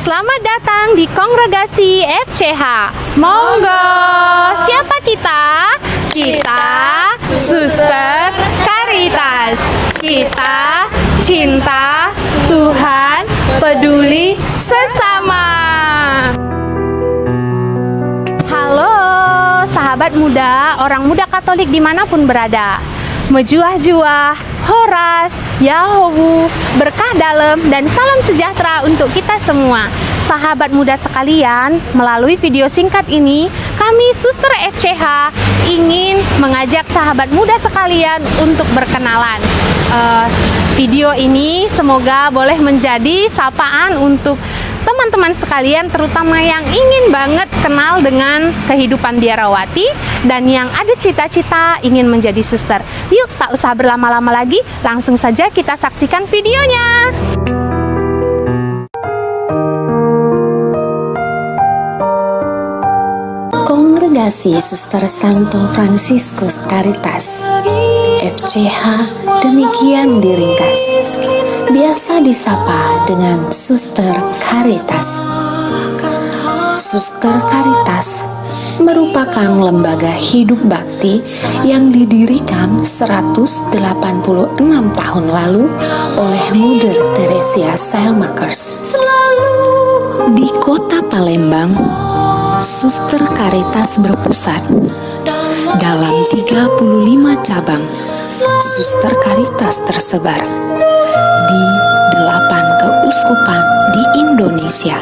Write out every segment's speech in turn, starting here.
Selamat datang di Kongregasi FCH. Monggo, siapa kita? Kita Suster Caritas. Kita cinta Tuhan, peduli sesama. Halo sahabat muda, orang muda Katolik dimanapun berada. Mejuah-juah, Horas, Yahowu, berkah dalam dan salam sejahtera untuk kita semua. Sahabat muda sekalian, melalui video singkat ini, kami Suster FCH ingin mengajak sahabat muda sekalian untuk berkenalan. Video ini semoga boleh menjadi sapaan untuk teman-teman sekalian, terutama yang ingin banget kenal dengan kehidupan biarawati dan yang ada cita-cita ingin menjadi suster. Yuk, tak usah berlama-lama lagi, langsung saja kita saksikan videonya. Kongregasi Suster Santo Fransiskus Caritas FCH demikian diringkas, biasa disapa dengan Suster Caritas. Suster Caritas merupakan lembaga hidup bakti yang didirikan 186 tahun lalu oleh Mother Teresa Sailmakers. Di kota Palembang, Suster Caritas berpusat. Dalam 35 cabang, Suster Caritas tersebar di 8 keuskupan di Indonesia.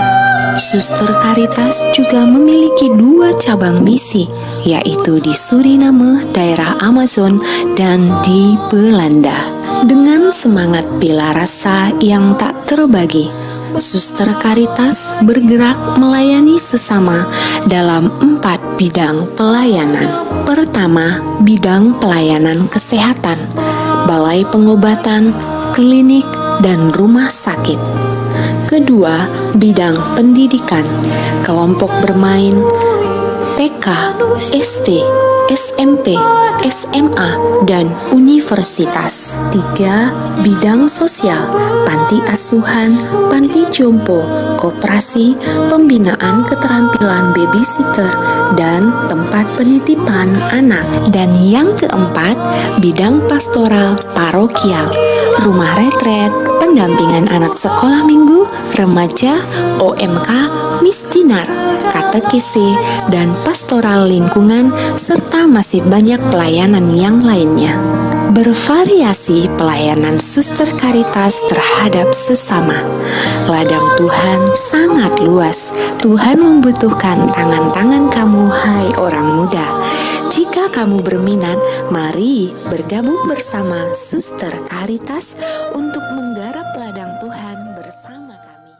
Suster Caritas juga memiliki 2 cabang misi, yaitu di Suriname, daerah Amazon, dan di Belanda. Dengan semangat bela rasa yang tak terbagi, Suster Caritas bergerak melayani sesama dalam 4 bidang pelayanan. Pertama, bidang pelayanan kesehatan, balai pengobatan, klinik, dan rumah sakit. Kedua, bidang pendidikan, kelompok bermain, TK, SD, SMP, SMA, dan universitas. 3. Bidang sosial, panti asuhan, panti jompo, koperasi, pembinaan keterampilan babysitter, dan tempat penitipan anak. Dan yang keempat, bidang pastoral parokial, rumah retret, pendampingan anak sekolah minggu, remaja, OMK, misdinar, katekese, dan pastoral lingkungan, serta masih banyak pelayanan yang lainnya. Bervariasi pelayanan Suster Caritas terhadap sesama. Ladang Tuhan sangat luas. Tuhan membutuhkan tangan-tangan kamu, hai orang muda. Jika kamu berminat, mari bergabung bersama Suster Caritas untuk menggarap ladang Tuhan bersama kami.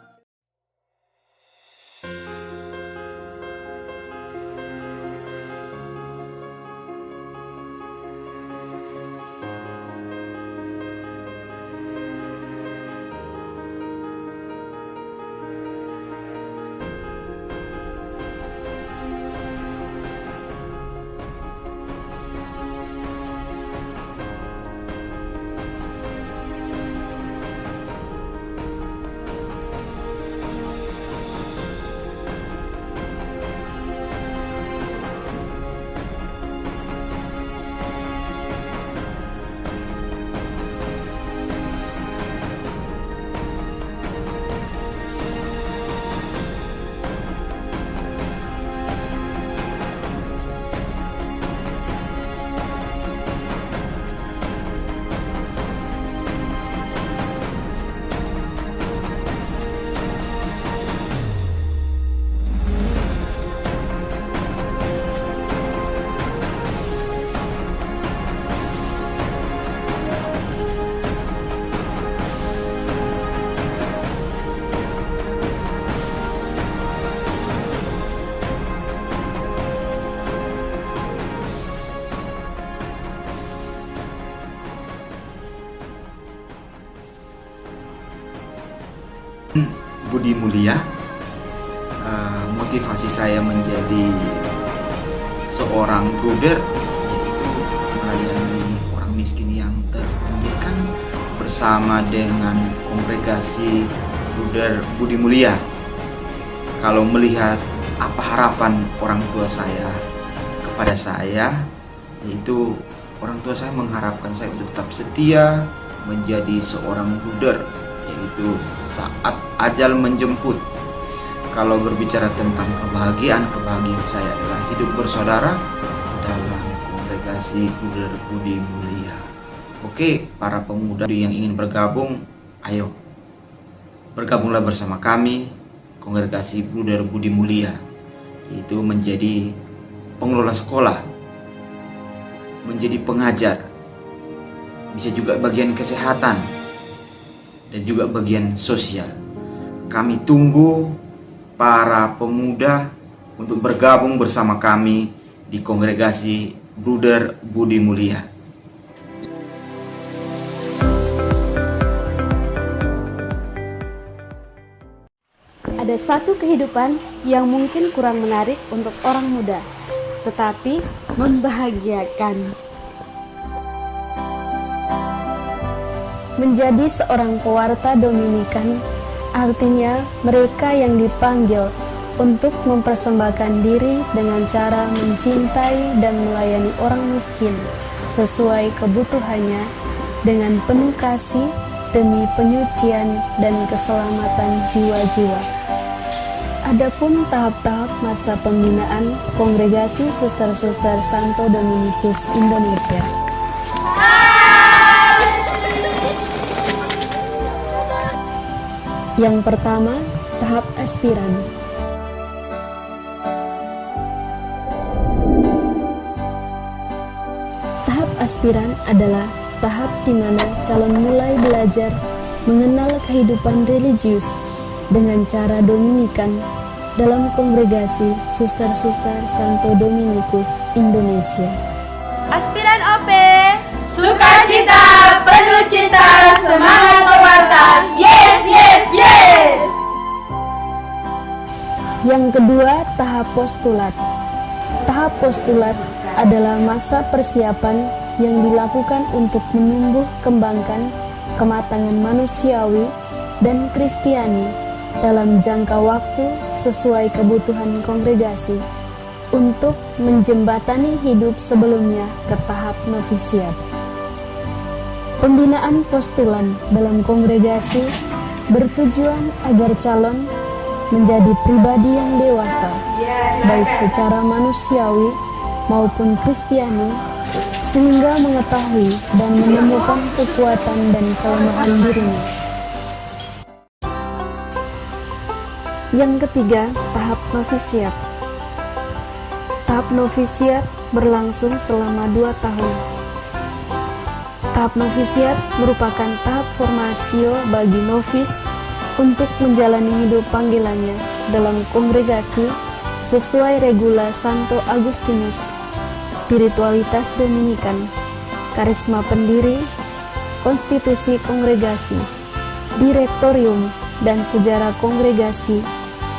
Budi mulia, motivasi saya menjadi seorang bruder yaitu melayani orang miskin yang terpinggirkan bersama dengan kongregasi Bruder Budi Mulia kalau melihat apa harapan orang tua saya kepada saya, yaitu orang tua saya mengharapkan saya untuk tetap setia menjadi seorang bruder, yaitu saat ajal menjemput. Kalau berbicara tentang kebahagiaan saya adalah hidup bersaudara dalam kongregasi Bruder Budi Mulia. Oke, para pemuda yang ingin bergabung, ayo bergabunglah bersama kami, kongregasi Bruder Budi Mulia, yaitu menjadi pengelola sekolah, menjadi pengajar, bisa juga bagian kesehatan, dan juga bagian sosial. Kami tunggu para pemuda untuk bergabung bersama kami di kongregasi Bruder Budi Mulia. Ada satu kehidupan yang mungkin kurang menarik untuk orang muda, tetapi membahagiakan. Menjadi seorang pewarta Dominikan artinya mereka yang dipanggil untuk mempersembahkan diri dengan cara mencintai dan melayani orang miskin sesuai kebutuhannya dengan penuh kasih demi penyucian dan keselamatan jiwa-jiwa. Adapun tahap-tahap masa pembinaan Kongregasi Suster-Suster Santo Dominikus Indonesia. Yang pertama, tahap aspiran. Tahap aspiran adalah tahap di mana calon mulai belajar mengenal kehidupan religius dengan cara Dominikan dalam Kongregasi Suster-Suster Santo Dominikus Indonesia. Aspiran OP, sukacita, penuh cinta, semangat pewarta. Yes, yes, yes. Yang kedua, tahap postulat. Tahap postulat adalah masa persiapan yang dilakukan untuk menumbuh kembangkan kematangan manusiawi dan Kristiani dalam jangka waktu sesuai kebutuhan kongregasi untuk menjembatani hidup sebelumnya ke tahap novisiat. Pembinaan postulan dalam kongregasi bertujuan agar calon menjadi pribadi yang dewasa, baik secara manusiawi maupun Kristiani, sehingga mengetahui dan menemukan kekuatan dan kelemahan dirinya. Yang ketiga, tahap novisiat. Tahap novisiat berlangsung selama 2 tahun. Tahap novisiat merupakan tahap formasio bagi novis untuk menjalani hidup panggilannya dalam kongregasi sesuai regula Santo Agustinus, spiritualitas Dominikan, karisma pendiri, konstitusi kongregasi, direktorium, dan sejarah kongregasi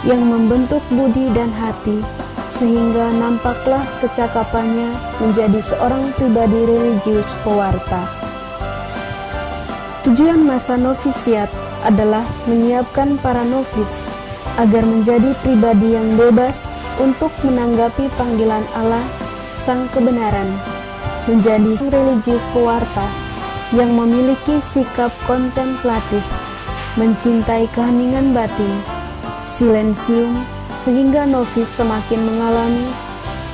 yang membentuk budi dan hati sehingga nampaklah kecakapannya menjadi seorang pribadi religius pewarta. Tujuan masa novisiat adalah menyiapkan para novis agar menjadi pribadi yang bebas untuk menanggapi panggilan Allah Sang Kebenaran, menjadi religius pewarta yang memiliki sikap kontemplatif, mencintai keheningan batin, silensium, sehingga novis semakin mengalami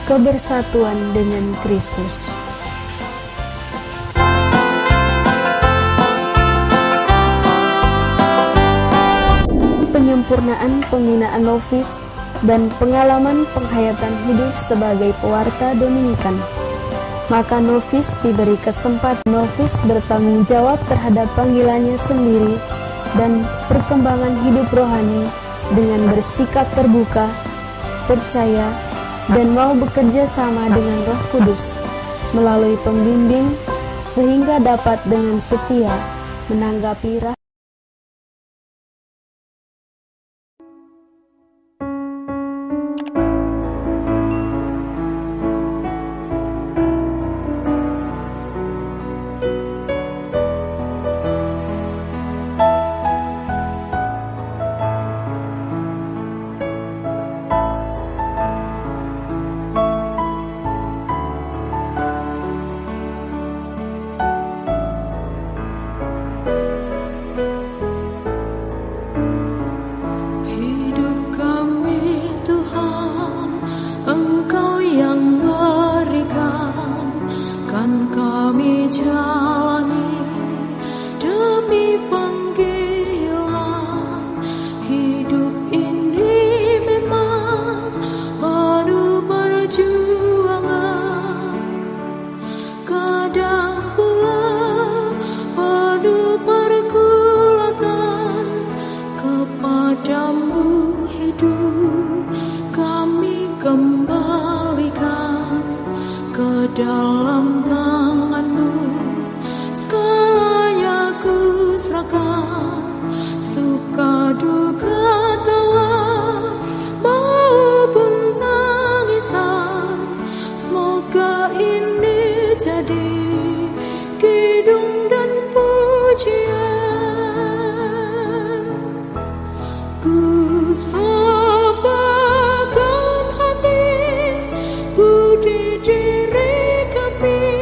kebersatuan dengan Kristus. Penyempurnaan pembinaan novis dan pengalaman penghayatan hidup sebagai pewarta Dominikan, maka novis diberi kesempatan. Novis bertanggung jawab terhadap panggilannya sendiri dan perkembangan hidup rohani dengan bersikap terbuka, percaya, dan mau bekerja sama dengan Roh Kudus melalui pembimbing sehingga dapat dengan setia menanggapi dalam tangan-Mu, segalanya ku serahkan, suka duka tawa maupun tangisan. Semoga ini jadi kidung dan pujian. Ku sabarkan hati, budi diri kami,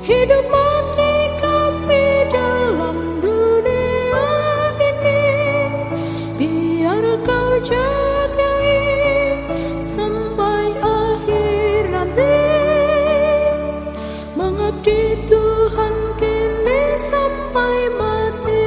hidup mati kami dalam dunia ini. Biar Kau jagai sampai akhir nanti, mengabdi Tuhan kini sampai mati.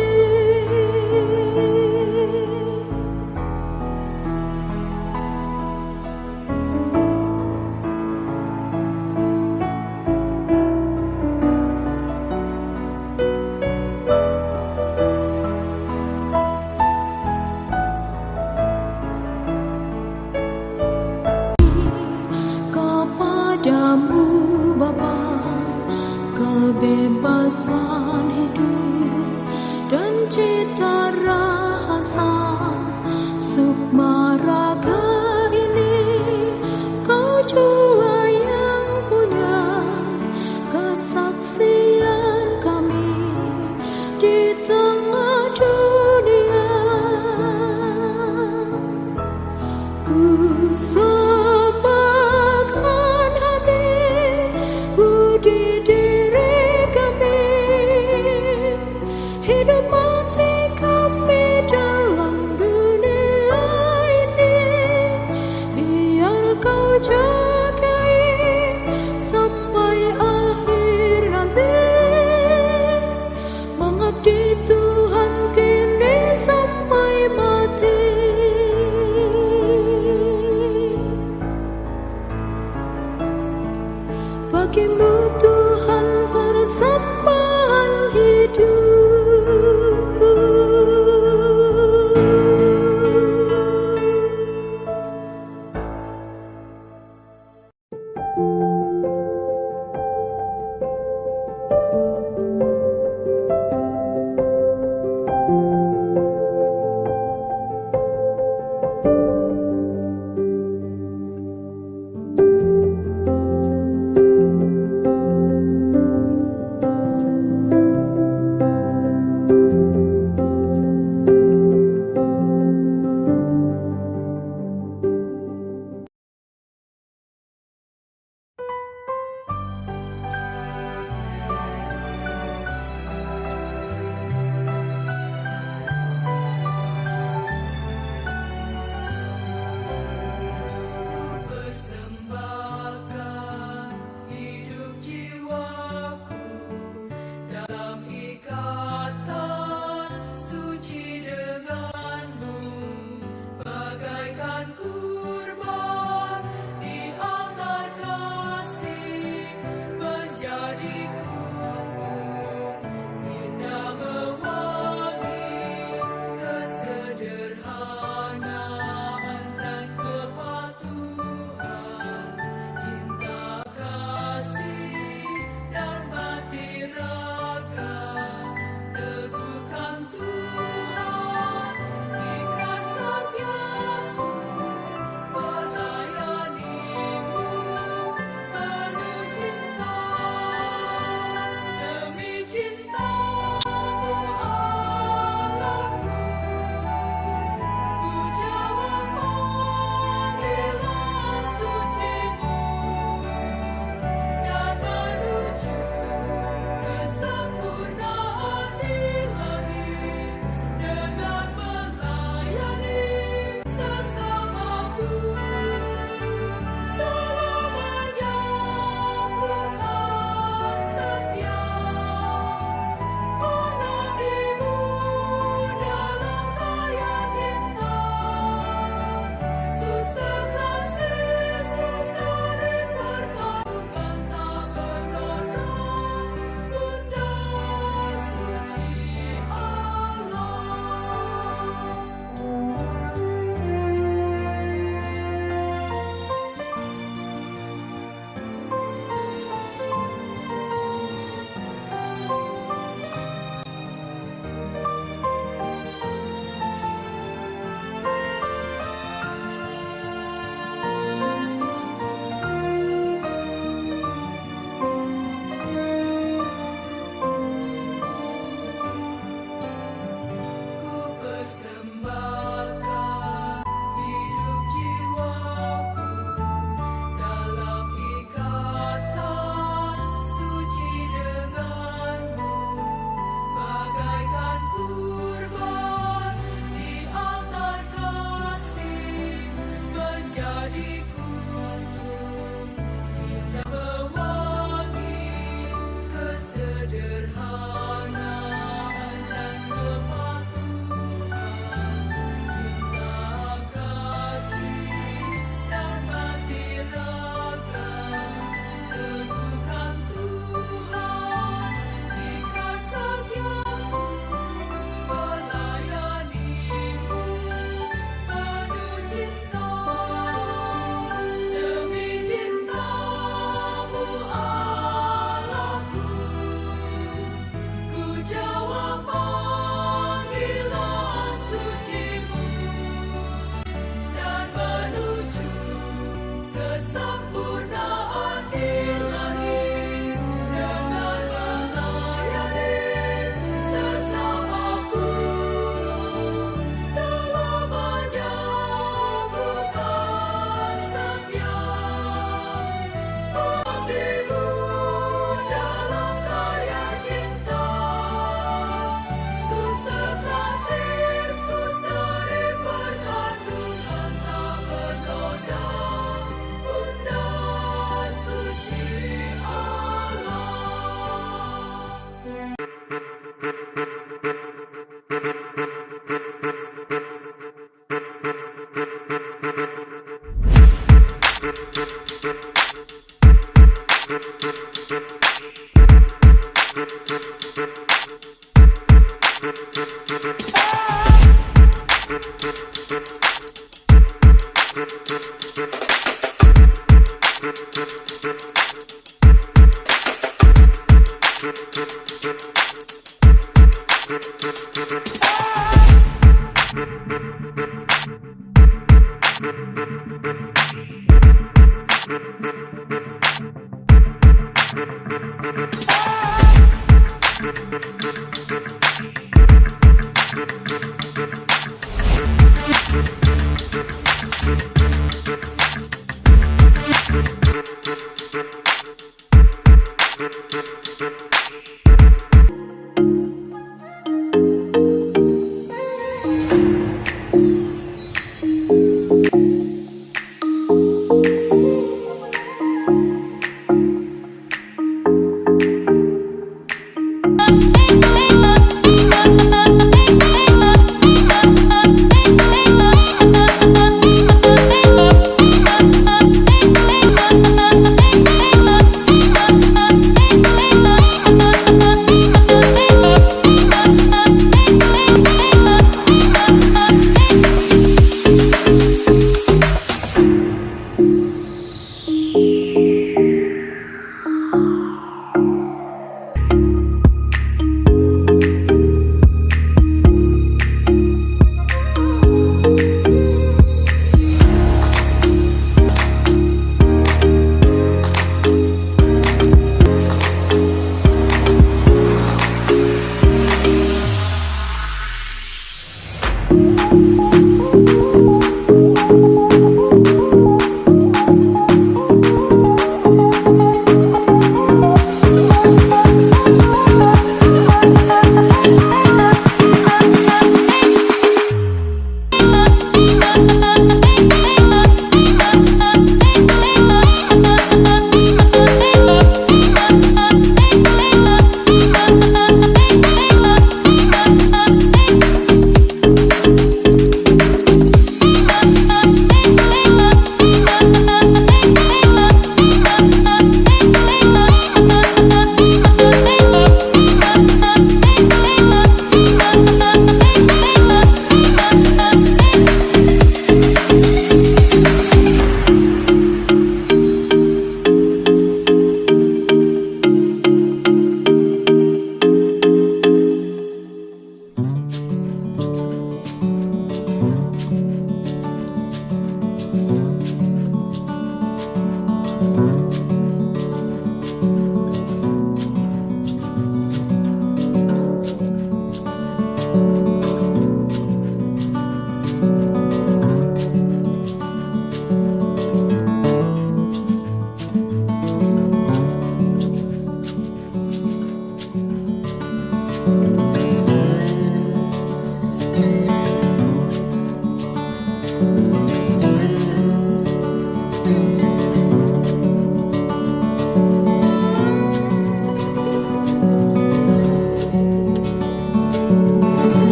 Kepadamu Bapa, kebebasan hidup dan cita rasa, sukma raga ini Kau jua yang punya. Kesaksian kami di tengah dunia, ku sabarkan hati, budi diri kami, hidup mati kami dalam dunia ini. Biar Kau jagai sampai akhir nanti,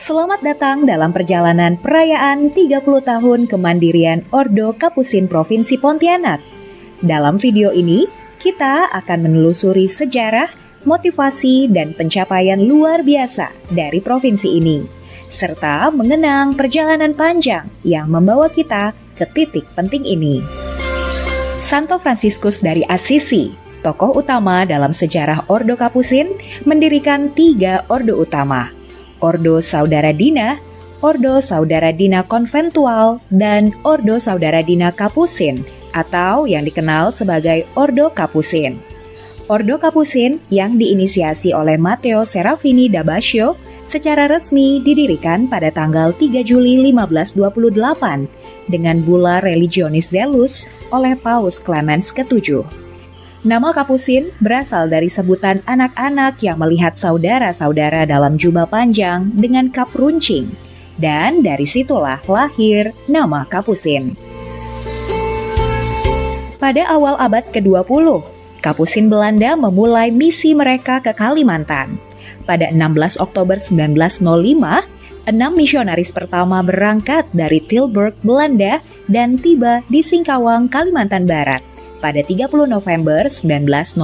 Selamat datang dalam perjalanan perayaan 30 tahun kemandirian Ordo Kapusin Provinsi Pontianak. Dalam video ini, kita akan menelusuri sejarah, motivasi, dan pencapaian luar biasa dari provinsi ini, serta mengenang perjalanan panjang yang membawa kita ke titik penting ini. Santo Fransiskus dari Assisi, tokoh utama dalam sejarah Ordo Kapusin, mendirikan 3 ordo utama: Ordo Saudara Dina, Ordo Saudara Dina Konventual, dan Ordo Saudara Dina Kapusin, atau yang dikenal sebagai Ordo Kapusin. Ordo Kapusin yang diinisiasi oleh Matteo Serafini da Bascio secara resmi didirikan pada tanggal 3 Juli 1528 dengan Bulla Religionis Zelus oleh Paus Clemens ke-7. Nama Kapusin berasal dari sebutan anak-anak yang melihat saudara-saudara dalam jubah panjang dengan kap runcing, dan dari situlah lahir nama Kapusin. Pada awal abad ke-20, Kapusin Belanda memulai misi mereka ke Kalimantan. Pada 16 Oktober 1905, 6 misionaris pertama berangkat dari Tilburg, Belanda, dan tiba di Singkawang, Kalimantan Barat pada 30 November 1905.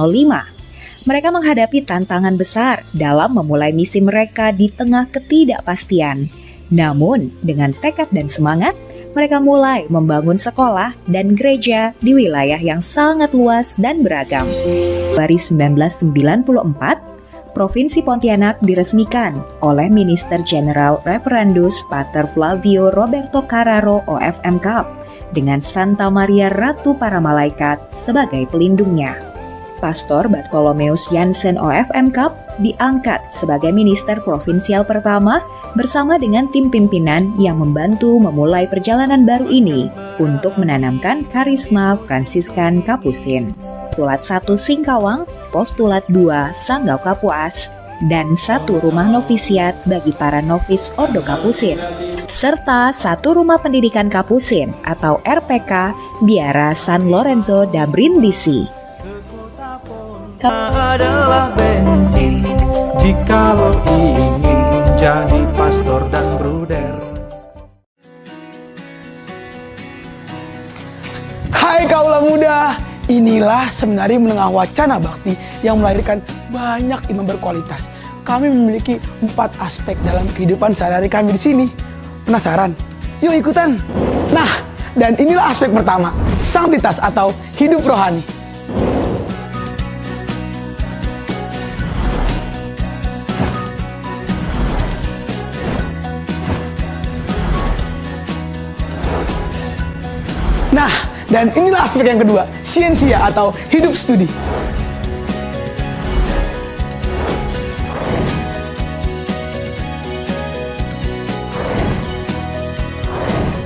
Mereka menghadapi tantangan besar dalam memulai misi mereka di tengah ketidakpastian. Namun, dengan tekad dan semangat, mereka mulai membangun sekolah dan gereja di wilayah yang sangat luas dan beragam. Pada 1994, Provinsi Pontianak diresmikan oleh Minister Jenderal Reverendus Pater Flavio Roberto Carraro OFM Cap dengan Santa Maria Ratu Para Malaikat sebagai pelindungnya. Pastor Bartolomeus Jansen OFM Cap diangkat sebagai minister provinsial pertama bersama dengan tim pimpinan yang membantu memulai perjalanan baru ini untuk menanamkan karisma Fransiskan Kapusin. Postulat 1 Singkawang, Postulat 2 Sanggau Kapuas, dan 1 rumah novisiat bagi para novis Ordo Kapusin, serta 1 rumah pendidikan Kapusin atau RPK Biara San Lorenzo da Brindisi. Adalah bensin jikalau ingin jadi pastor dan bruder. Hai kaula muda, inilah Seminari Menengah Wacana Bakti yang melahirkan banyak imam berkualitas. Kami memiliki 4 aspek dalam kehidupan sehari-hari kami di sini. Penasaran? Yuk ikutan. Nah, dan inilah aspek pertama, sanktitas atau hidup rohani. Nah, dan inilah aspek yang kedua, siensia atau hidup studi.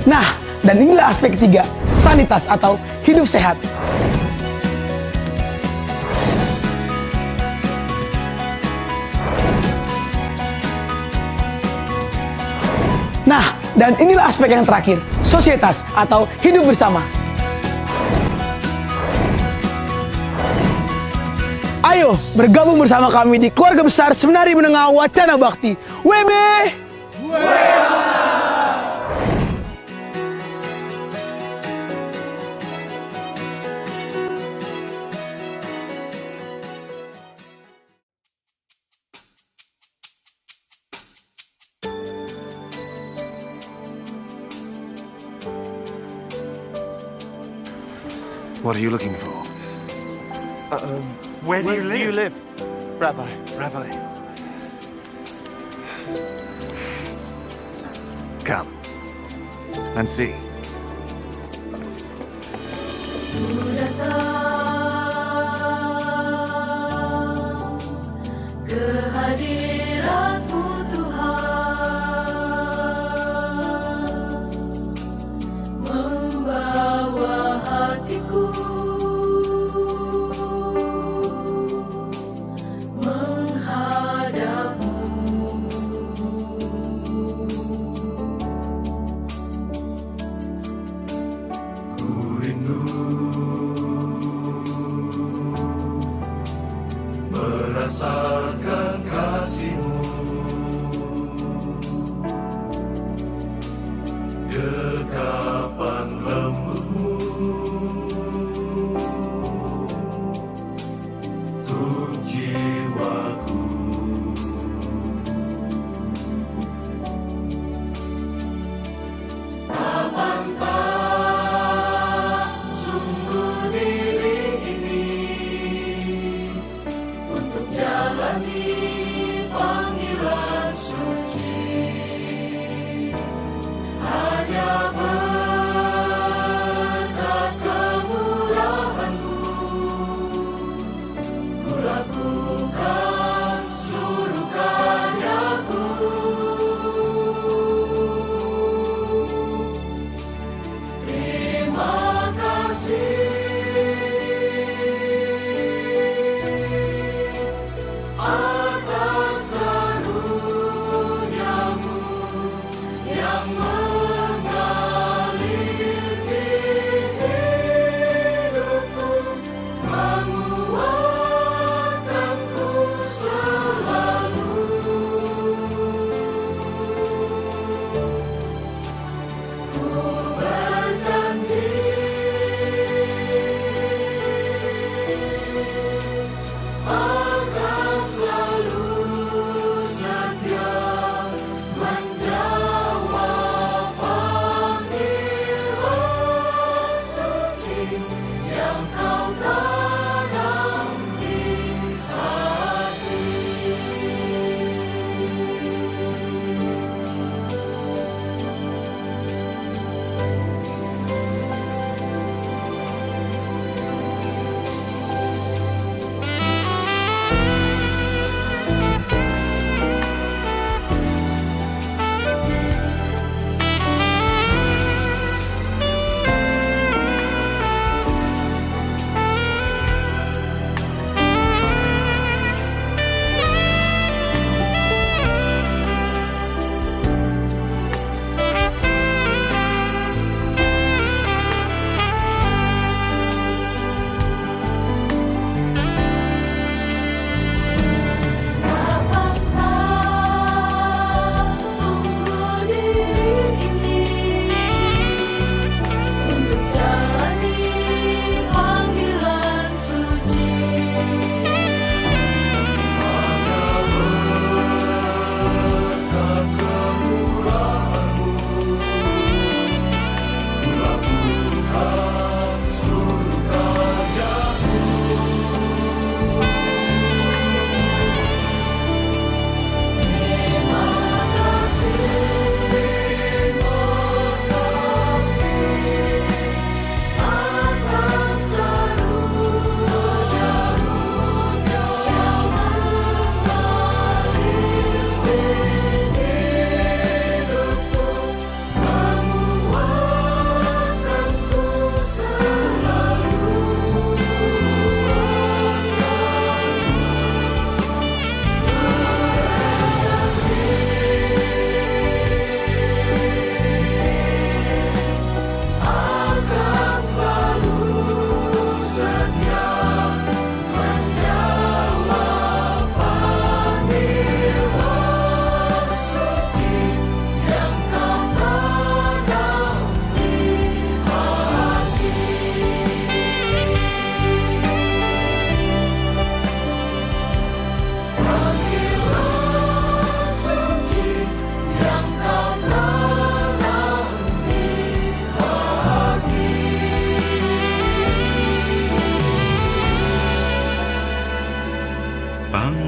Nah, dan inilah aspek ketiga, sanitas atau hidup sehat. Nah, dan inilah aspek yang terakhir, sosietas atau hidup bersama. Ayo bergabung bersama kami di keluarga besar Seminari Menengah Wacana Bakti. WB! What are you looking for? Where do you live? Rabbi. Rabbi. Come and see. Kehadiran-Mu Tuhan membawa hatiku menghadap-Mu. Ku rindu merasakan kasih-Mu, dekapan lembut-Mu untuk jiwaku. Kapankah sungguh diri ini untuk jalani panggilan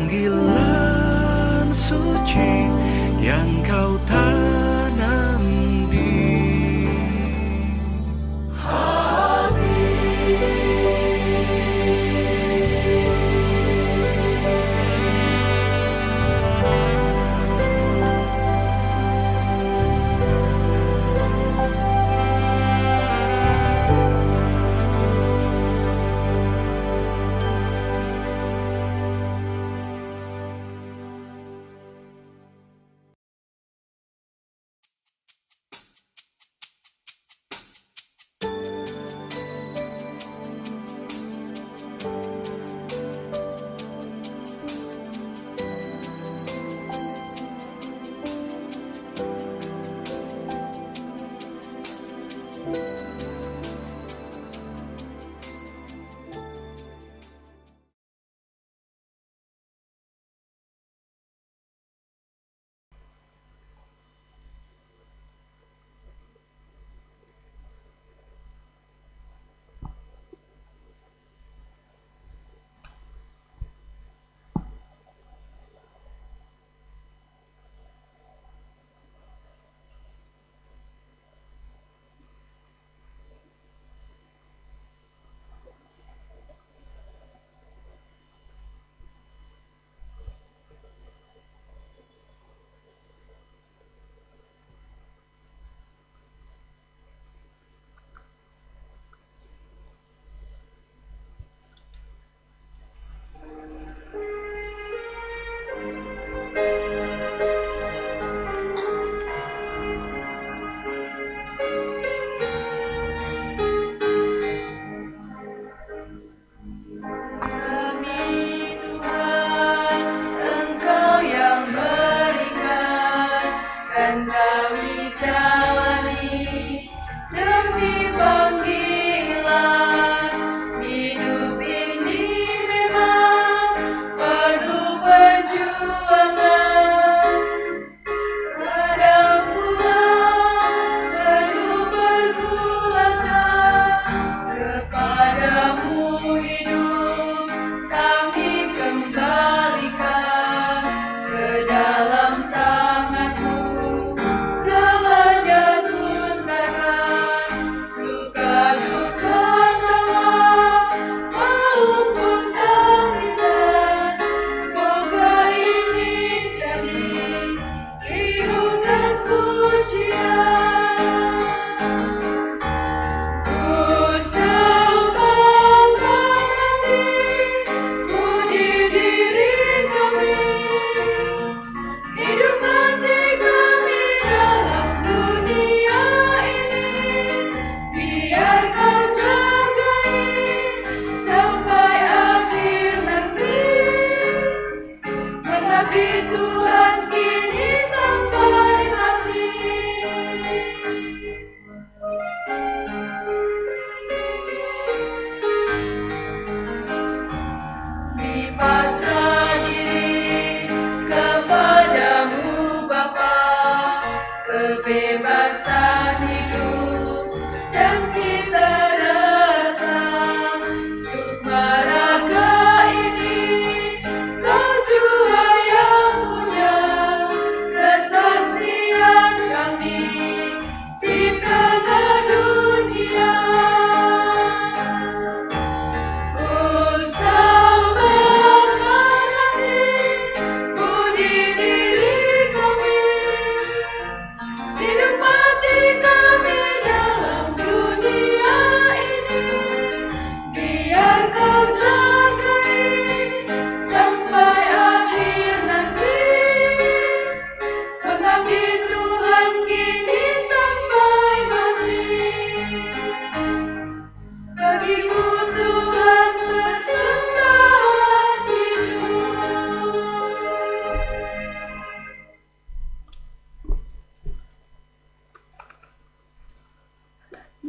panggilan suci yang kau tanam di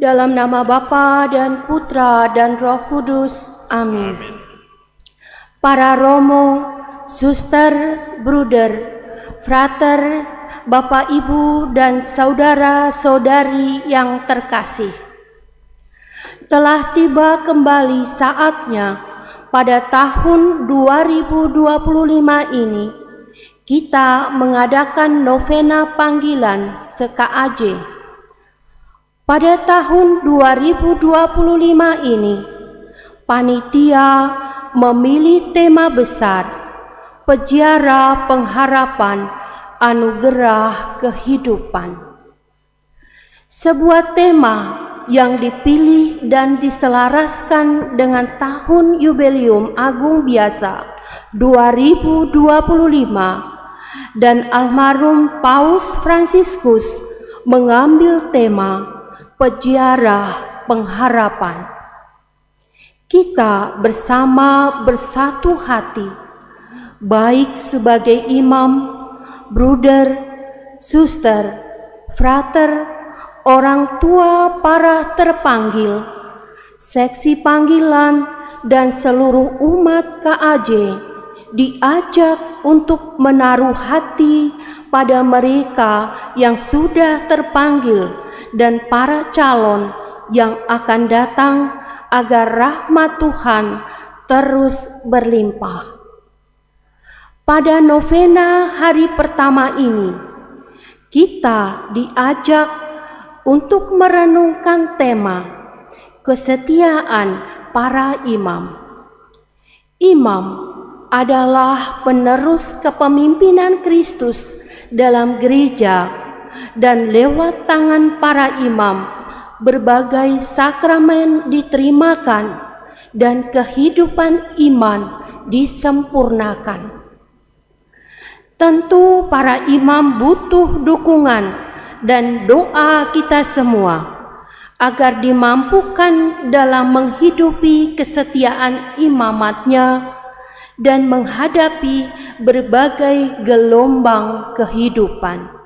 Dalam nama Bapa dan Putra dan Roh Kudus. Amin. Para romo, suster, bruder, frater, Bapak, Ibu, dan saudara-saudari yang terkasih, telah tiba kembali saatnya pada tahun 2025 ini kita mengadakan novena panggilan SKAJ. Pada tahun 2025 ini, panitia memilih tema besar Peziarah Pengharapan Anugerah Kehidupan. Sebuah tema yang dipilih dan diselaraskan dengan tahun Jubileum Agung Biasa 2025 dan almarhum Paus Fransiskus mengambil tema Peziarah Pengharapan. Kita bersama bersatu hati, baik sebagai imam, bruder, suster, frater, orang tua para terpanggil, seksi panggilan, dan seluruh umat KAJ diajak untuk menaruh hati pada mereka yang sudah terpanggil dan para calon yang akan datang agar rahmat Tuhan terus berlimpah. Pada novena hari pertama ini, kita diajak untuk merenungkan tema kesetiaan para imam. Imam adalah penerus kepemimpinan Kristus dalam gereja, dan lewat tangan para imam berbagai sakramen diterimakan dan kehidupan iman disempurnakan. Tentu para imam butuh dukungan dan doa kita semua agar dimampukan dalam menghidupi kesetiaan imamatnya dan menghadapi berbagai gelombang kehidupan.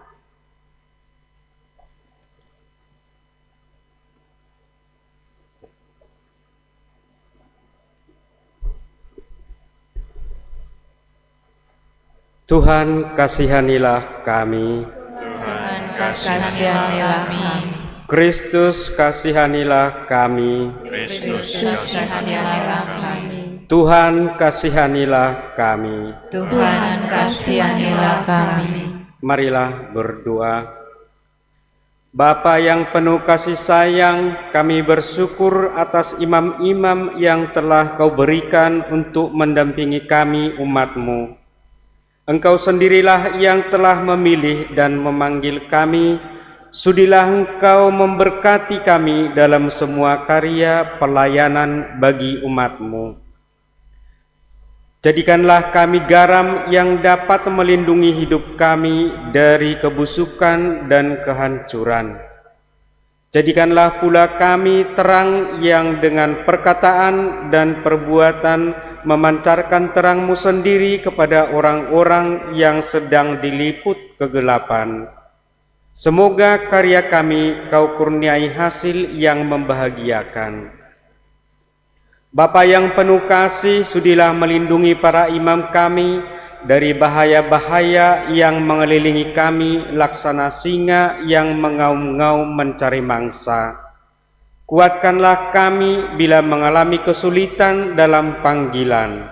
Tuhan, kasihanilah kami. Tuhan, kasihanilah kami. Kristus, kasihanilah kami. Kristus, kasihanilah kami. Tuhan, kasihanilah kami. Tuhan, kasihanilah kami. Marilah berdoa. Bapa yang penuh kasih sayang, kami bersyukur atas imam-imam yang telah Kau berikan untuk mendampingi kami umat-Mu. Engkau sendirilah yang telah memilih dan memanggil kami. Sudilah Engkau memberkati kami dalam semua karya pelayanan bagi umat-Mu. Jadikanlah kami garam yang dapat melindungi hidup kami dari kebusukan dan kehancuran. Jadikanlah pula kami terang yang dengan perkataan dan perbuatan memancarkan terang-Mu sendiri kepada orang-orang yang sedang diliput kegelapan. Semoga karya kami Kau kurniai hasil yang membahagiakan. Bapa yang penuh kasih, sudilah melindungi para imam kami dari bahaya-bahaya yang mengelilingi kami laksana singa yang mengaum-ngaum mencari mangsa. Kuatkanlah kami bila mengalami kesulitan dalam panggilan.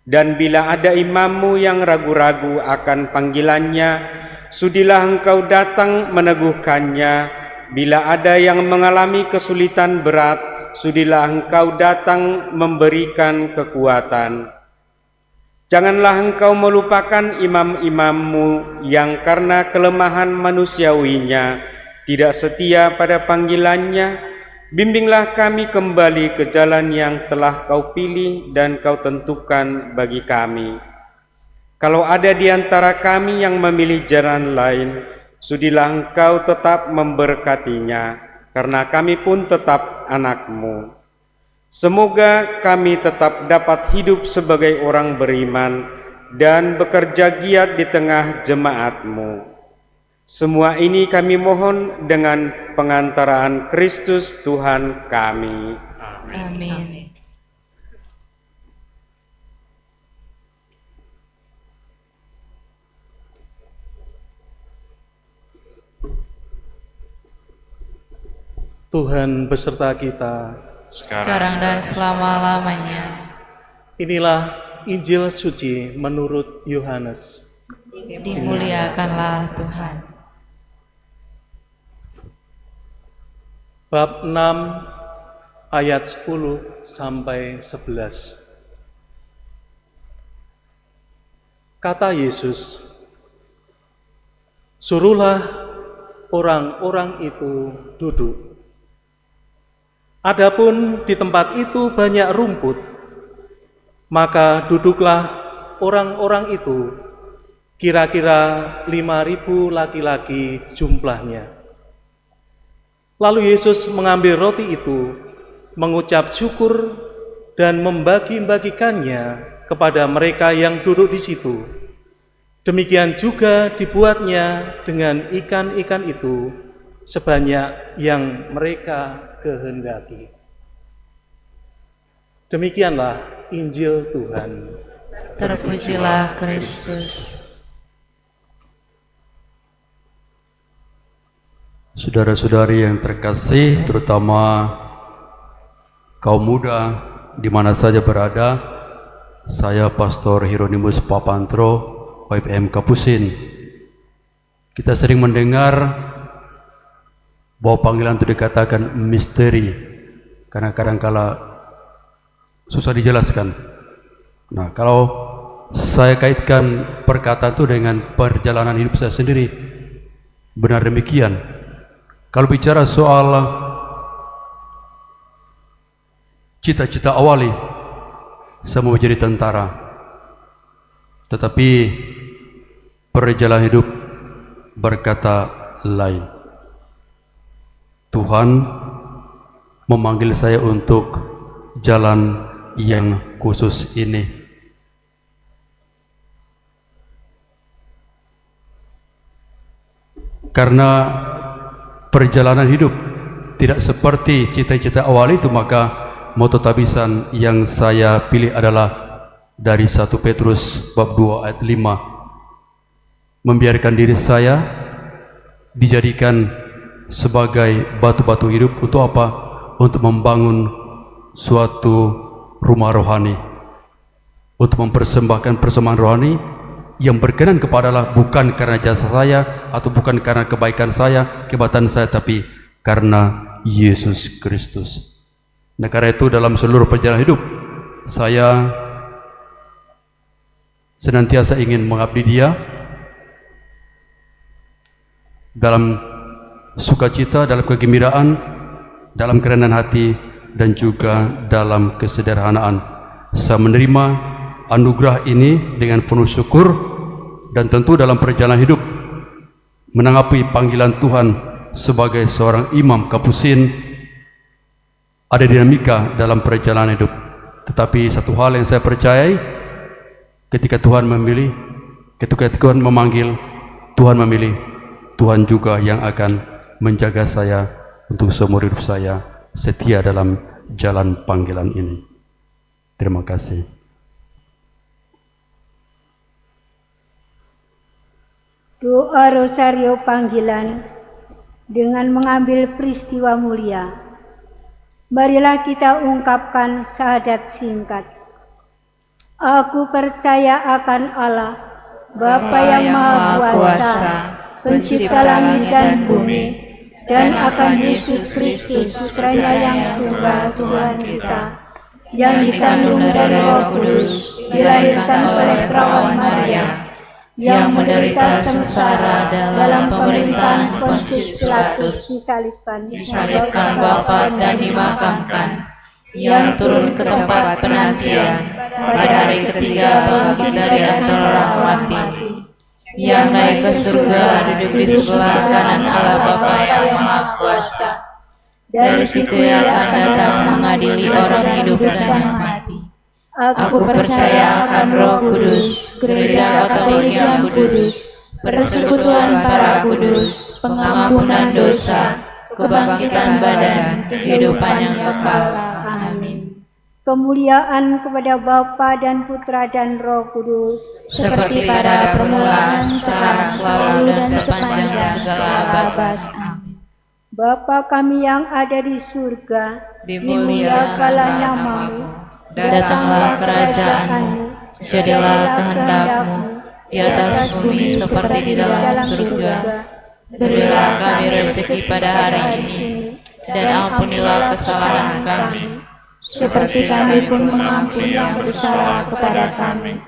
Dan bila ada imam-Mu yang ragu-ragu akan panggilannya, sudilah Engkau datang meneguhkannya. Bila ada yang mengalami kesulitan berat, sudilah Engkau datang memberikan kekuatan. Janganlah Engkau melupakan imam-imam-Mu yang karena kelemahan manusiawinya tidak setia pada panggilannya. Bimbinglah kami kembali ke jalan yang telah Kau pilih dan Kau tentukan bagi kami. Kalau ada di antara kami yang memilih jalan lain, sudilah Engkau tetap memberkatinya, karena kami pun tetap anak-Mu. Semoga kami tetap dapat hidup sebagai orang beriman dan bekerja giat di tengah jemaat-Mu. Semua ini kami mohon dengan pengantaraan Kristus Tuhan kami. Amin. Tuhan beserta kita Sekarang dan selama-lamanya. Inilah Injil suci menurut Yohanes. Dimuliakanlah Tuhan. Bab 6 ayat 10 sampai 11. Kata Yesus, "Suruhlah orang-orang itu duduk." Adapun di tempat itu banyak rumput, maka duduklah orang-orang itu, kira-kira 5.000 laki-laki jumlahnya. Lalu Yesus mengambil roti itu, mengucap syukur dan membagi-bagikannya kepada mereka yang duduk di situ. Demikian juga dibuatnya dengan ikan-ikan itu sebanyak yang mereka kehendaki. Demikianlah Injil Tuhan. Terpujilah Kristus. Saudara-saudari yang terkasih, terutama kaum muda di mana saja berada, saya Pastor Hieronymus Papantro, OFM Kapusin. Kita sering mendengar bahwa panggilan itu dikatakan misteri, karena kadang-kala susah dijelaskan. Nah, kalau saya kaitkan perkataan itu dengan perjalanan hidup saya sendiri, benar demikian. Kalau bicara soal cita-cita awali, saya mau menjadi tentara. Tetapi perjalanan hidup berkata lain. Tuhan memanggil saya untuk jalan yang khusus ini. Karena perjalanan hidup tidak seperti cita-cita awal itu, maka moto tabisan yang saya pilih adalah dari 1 Petrus bab 2 ayat 5. Membiarkan diri saya dijadikan sebagai batu-batu hidup untuk apa? Untuk membangun suatu rumah rohani, untuk mempersembahkan persembahan rohani yang berkenan kepada Allah, bukan karena jasa saya atau bukan karena kebaikan saya, kehebatan saya, tapi karena Yesus Kristus. Nah, karena itu dalam seluruh perjalanan hidup saya senantiasa ingin mengabdi Dia dalam sukacita, dalam kegembiraan, dalam kerendahan hati, dan juga dalam kesederhanaan. Saya menerima anugerah ini dengan penuh syukur, dan tentu dalam perjalanan hidup menanggapi panggilan Tuhan sebagai seorang imam Kapusin, ada dinamika dalam perjalanan hidup. Tetapi satu hal yang saya percayai, ketika Tuhan memilih, ketika Tuhan memanggil, Tuhan memilih, Tuhan juga yang akan menjaga saya untuk seumur hidup saya setia dalam jalan panggilan ini. Terima kasih. Doa rosario panggilan dengan mengambil peristiwa mulia. Marilah kita ungkapkan syahadat singkat. Aku percaya akan Allah, Bapa yang Maha Kuasa, Pencipta langit dan bumi, dan akan Yesus Kristus, Putranya yang tunggal, Tuhan kita, yang dikandung dari Roh Kudus, dilahirkan oleh perawan Maria, yang menderita sengsara dalam pemerintahan Pontius Pilatus, disalibkan Bapa dan dimakamkan, yang turun ke tempat penantian, pada hari ketiga bangkit dari antara orang mati, yang naik ke surga, duduk di sebelah kanan Allah Bapa yang Maha Kuasa. Dari situ yang akan datang mengadili orang hidup dan yang mati. Aku percaya akan Roh Kudus, Gereja Katolik yang kudus, persekutuan para kudus, pengampunan dosa, kebangkitan badan, kehidupan yang kekal. Amin. Kemuliaan kepada Bapa dan Putra dan Roh Kudus, seperti pada permulaan, sekarang, selalu, dan sepanjang segala abad. Amin. Bapa kami yang ada di surga, dimuliakanlah namamu, Datanglah kerajaan-Mu, jadilah kehendak-Mu di atas bumi seperti di dalam surga. Berilah kami rezeki pada hari ini, dan ampunilah kesalahan kami, seperti kami pun mengampuni yang bersalah kepada kami.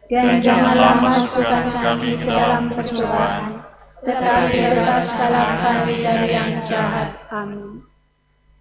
Dan janganlah masukkan kami ke dalam percobaan, tetapi bebaskanlah kami dari yang jahat. Amin.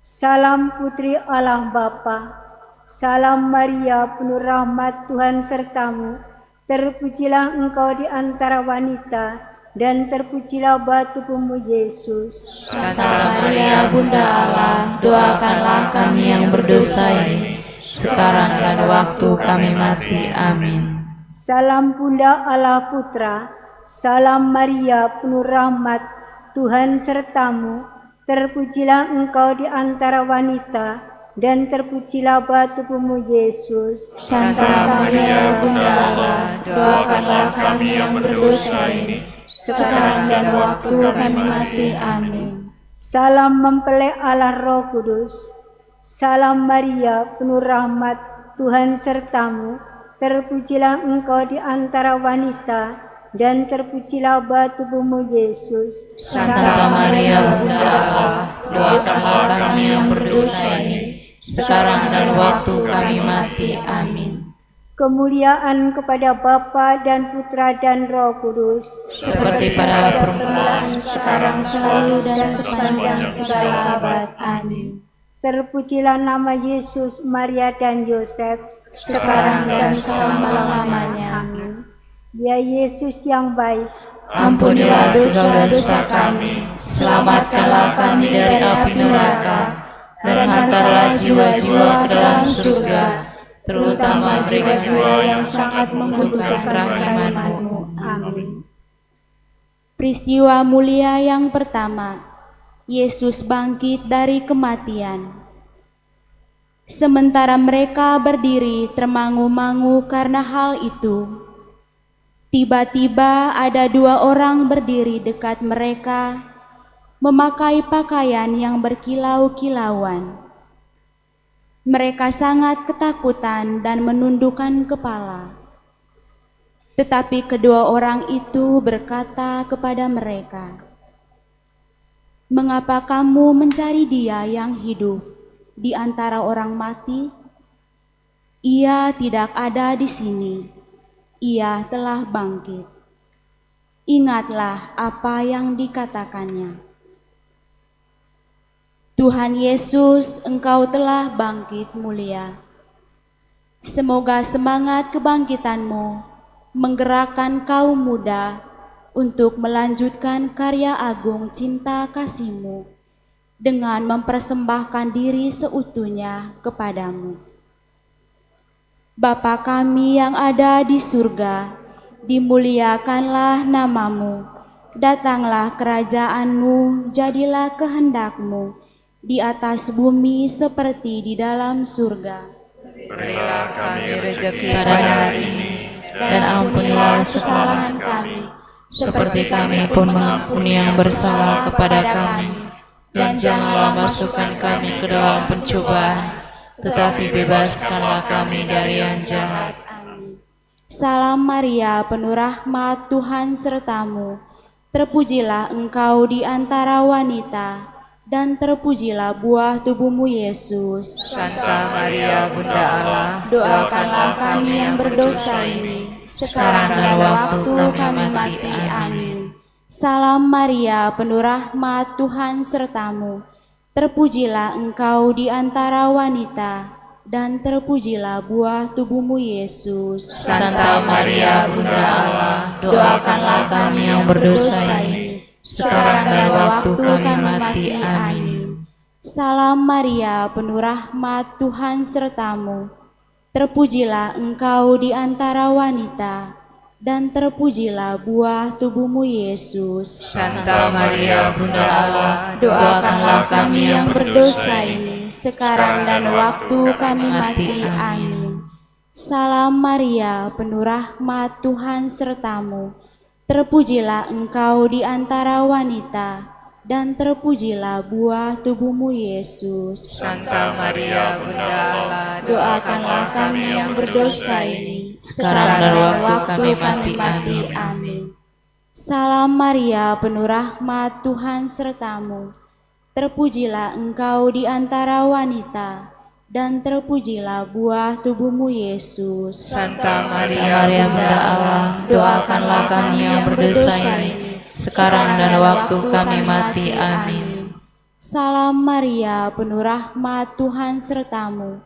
Salam Putri Allah Bapa, salam Maria penuh rahmat Tuhan sertamu, terpujilah engkau di antara wanita, dan terpujilah buah tubuhmu Yesus. Santa Maria Bunda Allah, doakanlah kami yang berdosa ini, sekarang dan waktu kami mati. Amin. Salam Bunda Allah Putra, salam Maria penuh rahmat Tuhan sertamu, terpujilah engkau di antara wanita, dan terpujilah buah tubuhmu Yesus. Santa Maria Bunda Allah, doakanlah kami yang berdosa ini, sekarang dan waktu kami mati. Amin. Salam mempelai Allah Roh Kudus, salam Maria penuh rahmat Tuhan sertamu, terpujilah engkau di antara wanita, dan terpujilah buah tubuhmu Yesus. Santa Maria Bunda Allah, doakanlah kami yang berdosa ini, sekarang dan waktu kami mati. Amin. Kemuliaan kepada Bapa dan Putra dan Roh Kudus, seperti pada permulaan, sekarang, selalu, dan sepanjang segala abad. Amin. Terpujilah nama Yesus, Maria dan Yosef, sekarang dan selama-lamanya. Amin. Ya Yesus yang baik, ampunilah segala dosa kami, selamatkanlah kami dari api neraka, dan hantarlah jiwa-jiwa ke dalam surga, terutama mereka yang sangat membutuhkan kerahiman-Mu. Amin. Peristiwa mulia yang pertama, Yesus bangkit dari kematian. Sementara mereka berdiri termangu-mangu karena hal itu, tiba-tiba ada dua orang berdiri dekat mereka, memakai pakaian yang berkilau-kilauan. Mereka sangat ketakutan dan menundukkan kepala. Tetapi kedua orang itu berkata kepada mereka, "Mengapa kamu mencari Dia yang hidup di antara orang mati? Ia tidak ada di sini. Ia telah bangkit. Ingatlah apa yang dikatakannya. Tuhan Yesus, Engkau telah bangkit mulia. Semoga semangat kebangkitan-Mu menggerakkan kaum muda untuk melanjutkan karya agung cinta kasih-Mu dengan mempersembahkan diri seutuhnya kepadamu. Bapa kami yang ada di surga, dimuliakanlah nama-Mu, datanglah kerajaan-Mu, jadilah kehendak-Mu di atas bumi seperti di dalam surga. Berilah kami rezeki pada hari ini, dan ampunilah kesalahan kami, seperti kami pun mengampuni yang bersalah kepada kami. Dan janganlah masukkan kami ke dalam pencobaan, tetapi bebaskanlah kami dari yang jahat. Amin. Salam Maria, penuh rahmat, Tuhan sertamu. Terpujilah engkau di antara wanita, dan terpujilah buah tubuhmu Yesus. Santa Maria Bunda Allah, doakanlah kami yang berdosa ini, sekarang dan waktu kami mati. Amin. Salam Maria, penuh rahmat, Tuhan sertamu. Terpujilah engkau di antara wanita, dan terpujilah buah tubuhmu Yesus. Santa Maria Bunda Allah, doakanlah kami yang berdosa ini, sekarang dan waktu kami mati. Amin. Salam Maria, penuh rahmat, Tuhan sertamu. Terpujilah engkau di antara wanita, dan terpujilah buah tubuhmu Yesus. Santa Maria Bunda Allah, doakanlah kami yang berdosa ini, sekarang dan waktu kami mati. Amin. Salam Maria, penuh rahmat, Tuhan sertamu. Terpujilah engkau di antara wanita, dan terpujilah buah tubuhmu Yesus. Santa Maria Bunda Allah, Doakanlah kami yang berdosa ini, sekarang dan waktu kami mati. Amin. Salam Maria, penuh rahmat, Tuhan sertamu. Terpujilah engkau di antara wanita, dan terpujilah buah tubuhmu Yesus. Santa Maria Bunda Allah, doakanlah kami yang berdosa ini, sekarang dan waktu kami mati. Amin. Salam Maria, penuh rahmat, Tuhan sertamu.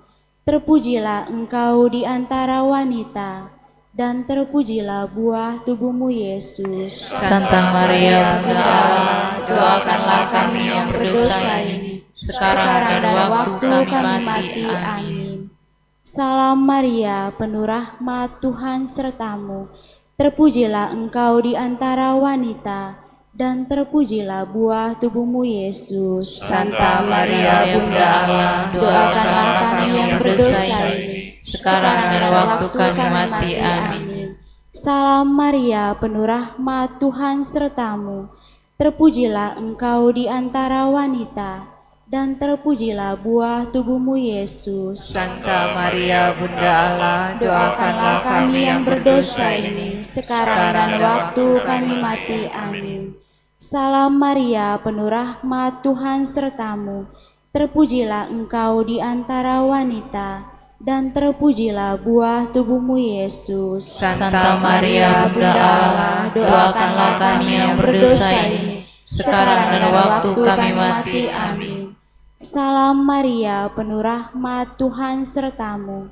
Terpujilah engkau di antara wanita, dan terpujilah buah tubuhmu Yesus. Santa Maria Bunda Allah, doakanlah kami yang berdosa ini, sekarang dan waktu kami mati. Amin. Salam Maria, penuh rahmat, Tuhan sertamu. Terpujilah engkau di antara wanita, dan terpujilah buah tubuhmu Yesus. Santa Maria Bunda Allah, doakanlah kami yang berdosa ini, sekarang dan waktu kami mati. Amin. Salam Maria, penuh rahmat, Tuhan sertamu. Terpujilah engkau di antara wanita, dan terpujilah buah tubuhmu Yesus. Santa Maria Bunda Allah, doakanlah kami yang berdosa ini, sekarang dan waktu kami mati. Amin. Salam Maria, penuh rahmat, Tuhan sertamu. Terpujilah engkau di antara wanita, dan terpujilah buah tubuhmu Yesus. Santa Maria Bunda Allah, doakanlah kami yang berdosa ini, sekarang dan waktu kami mati. Amin. Salam Maria, penuh rahmat, Tuhan sertamu.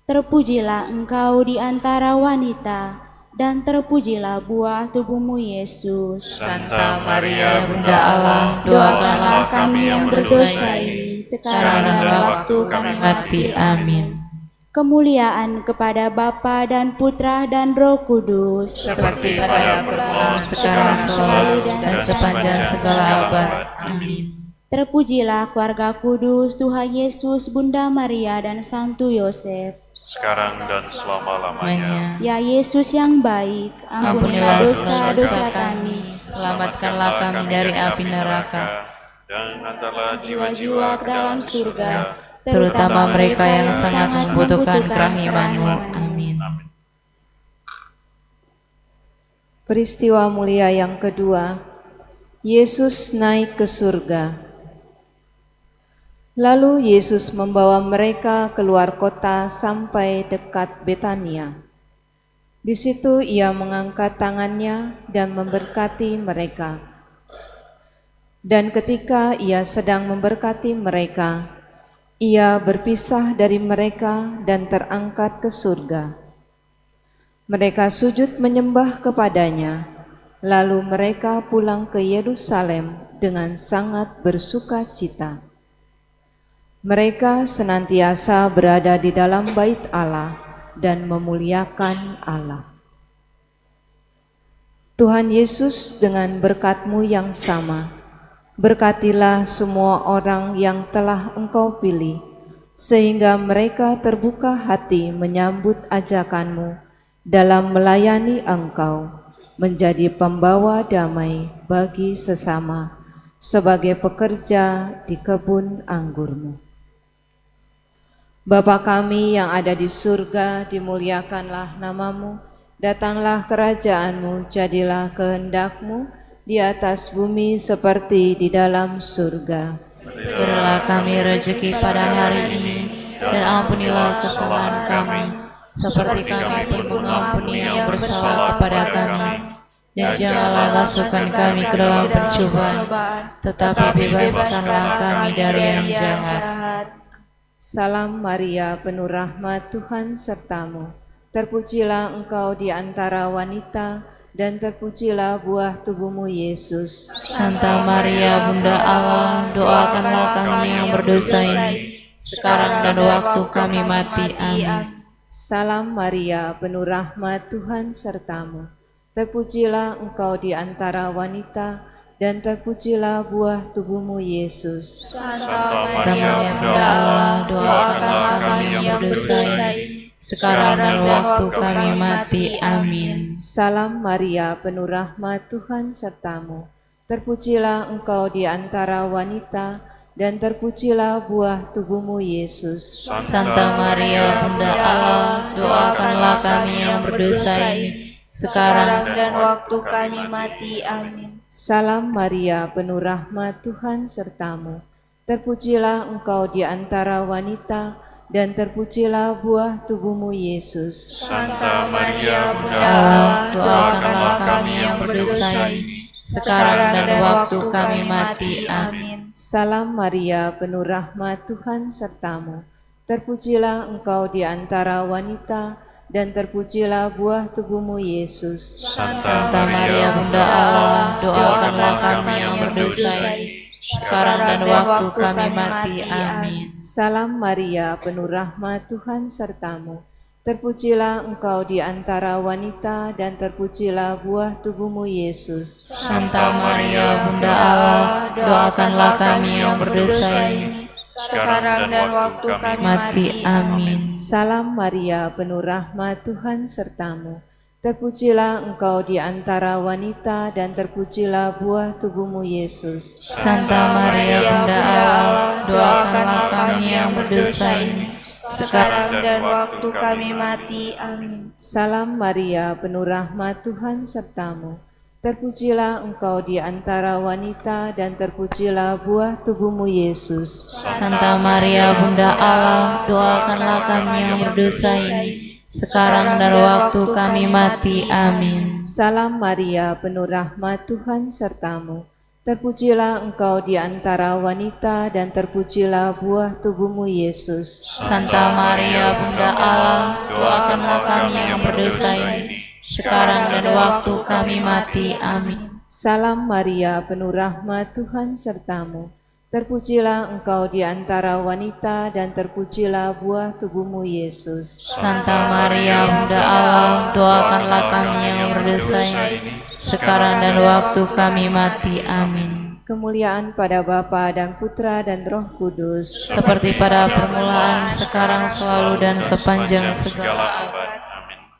Terpujilah engkau di antara wanita, dan terpujilah buah tubuhmu Yesus. Santa Maria Bunda Allah, doakanlah kami yang berdosa ini, sekarang dan waktu kami mati. Amin. Kemuliaan kepada Bapa dan Putra dan Roh Kudus, seperti pada permulaan, sekarang, selalu, dan sepanjang segala abad. Amin. Terpujilah keluarga kudus Tuhan Yesus, Bunda Maria, dan Santo Yosef, sekarang dan selama-lamanya. Ya Yesus yang baik, ampunilah dosa-dosa kami, selamatkanlah kami dari api neraka, dan hantarlah jiwa-jiwa ke dalam surga, terutama mereka yang sangat membutuhkan kerahiman-Mu. Amin. Peristiwa mulia yang kedua, Yesus naik ke surga. Lalu Yesus membawa mereka keluar kota sampai dekat Betania. Di situ Ia mengangkat tangannya dan memberkati mereka. Dan ketika Ia sedang memberkati mereka, Ia berpisah dari mereka dan terangkat ke surga. Mereka sujud menyembah kepadanya, lalu mereka pulang ke Yerusalem dengan sangat bersuka cita. Mereka senantiasa berada di dalam bait Allah dan memuliakan Allah. Tuhan Yesus, dengan berkat-Mu yang sama, berkatilah semua orang yang telah Engkau pilih, sehingga mereka terbuka hati menyambut ajakan-Mu dalam melayani Engkau, menjadi pembawa damai bagi sesama, sebagai pekerja di kebun anggur-Mu. Bapa kami yang ada di surga, dimuliakanlah nama-Mu, datanglah kerajaan-Mu, jadilah kehendak-Mu di atas bumi seperti di dalam surga. Berilah kami rezeki pada hari ini, dan ampunilah kesalahan kami, seperti kami pun mengampuni yang bersalah kepada kami. Dan janganlah masukkan kami ke dalam pencobaan, tetapi bebaskanlah kami dari yang jahat. Salam Maria, penuh rahmat, Tuhan sertamu. Terpujilah Engkau di antara wanita, dan terpujilah buah tubuhmu Yesus. Santa Maria Bunda Allah, doakanlah kami yang berdosa ini, sekarang dan waktu kami mati. Amin. Salam Maria, penuh rahmat, Tuhan sertamu. Terpujilah Engkau di antara wanita, dan terpujilah buah tubuhmu Yesus. Santa Maria Bunda Allah, doakanlah kami yang berdosa ini, sekarang dan waktu kami mati. Amin. Salam Maria, penuh rahmat, Tuhan sertamu. terpujilah Engkau di antara wanita, dan terpujilah buah tubuhmu, Yesus. Santa Maria, Bunda Allah, doakanlah kami yang berdosa ini, sekarang dan waktu kami mati. Amin. Salam Maria, penuh rahmat, Tuhan sertamu. Terpujilah Engkau di antara wanita, dan terpujilah buah tubuhmu, Yesus. Santa Maria, Bunda Allah, doakanlah kami yang berdosa ini, sekarang dan waktu kami mati. Amin. Salam Maria, penuh rahmat, Tuhan sertamu. Terpujilah Engkau di antara wanita, dan terpujilah buah tubuhmu, Yesus. Santa Maria, Bunda Allah, doakanlah kami yang berdosa ini, sekarang dan waktu kami mati. Amin. Salam Maria, penuh rahmat, Tuhan sertamu. Terpujilah Engkau di antara wanita, dan terpujilah buah tubuhmu, Yesus. Santa Maria, Bunda Allah, doakanlah kami yang berdosa ini, sekarang dan waktu kami mati. Amin. Salam Maria, penuh rahmat, Tuhan sertamu. Terpujilah Engkau di antara wanita, dan terpujilah buah tubuhmu, Yesus. Santa Maria, Bunda Allah, doakanlah kami yang berdosa ini, sekarang dan waktu kami mati. Amin. Salam Maria, penuh rahmat, Tuhan sertamu. Terpujilah Engkau di antara wanita, dan terpujilah buah tubuhmu, Yesus. Santa Maria, Bunda Allah, doakanlah kami yang berdosa ini, sekarang dan waktu kami mati. Amin. Salam Maria, penuh rahmat, Tuhan sertamu. Terpujilah Engkau di antara wanita, dan terpujilah buah tubuhmu, Yesus. Santa Maria, Bunda Allah, doakanlah kami yang berdosa ini, sekarang dan waktu kami mati. Amin. Salam Maria, penuh rahmat, Tuhan sertamu. Terpujilah Engkau di antara wanita, dan terpujilah buah tubuhmu, Yesus. Santa Maria, Bunda Allah, doakanlah kami yang berdosa ini, sekarang dan waktu kami mati. Amin. Kemuliaan pada Bapa dan Putra dan Roh Kudus, seperti pada permulaan, sekarang, selalu, dan sepanjang segala abad.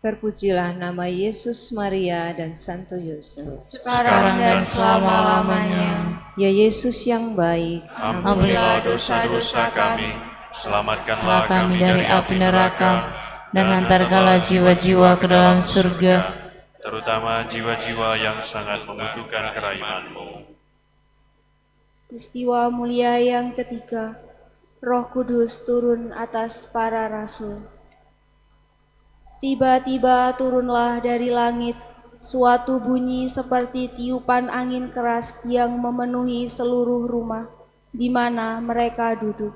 Terpujilah nama Yesus, Maria, dan Santo Yosef, sekarang dan selama-lamanya. Ya Yesus yang baik, ampunilah dosa-dosa kami, selamatkanlah kami dari api neraka, dan hantarkanlah jiwa-jiwa ke dalam surga, terutama jiwa-jiwa yang sangat membutuhkan kerahiman-Mu. Peristiwa mulia yang ketiga, Roh Kudus turun atas para rasul. Tiba-tiba turunlah dari langit suatu bunyi seperti tiupan angin keras yang memenuhi seluruh rumah di mana mereka duduk.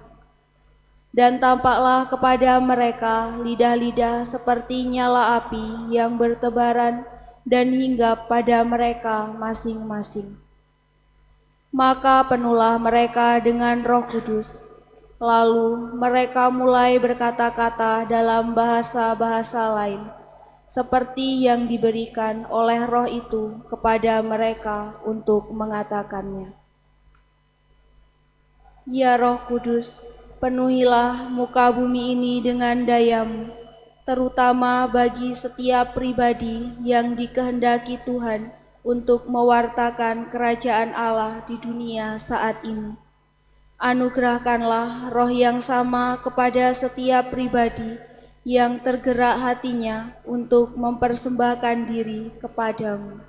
Dan tampaklah kepada mereka lidah-lidah seperti nyala api yang bertebaran dan hinggap pada mereka masing-masing. Maka penuhlah mereka dengan Roh Kudus. Lalu mereka mulai berkata-kata dalam bahasa-bahasa lain, seperti yang diberikan oleh Roh itu kepada mereka untuk mengatakannya. Ya Roh Kudus, penuhilah muka bumi ini dengan daya-Mu, terutama bagi setiap pribadi yang dikehendaki Tuhan untuk mewartakan kerajaan Allah di dunia saat ini. Anugerahkanlah roh yang sama kepada setiap pribadi yang tergerak hatinya untuk mempersembahkan diri kepadamu.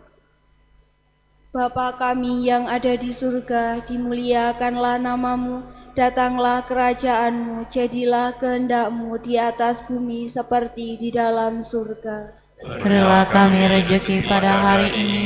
Bapa kami yang ada di surga, dimuliakanlah nama-Mu, datanglah kerajaan-Mu, jadilah kehendak-Mu di atas bumi seperti di dalam surga. Berilah kami rezeki pada hari ini,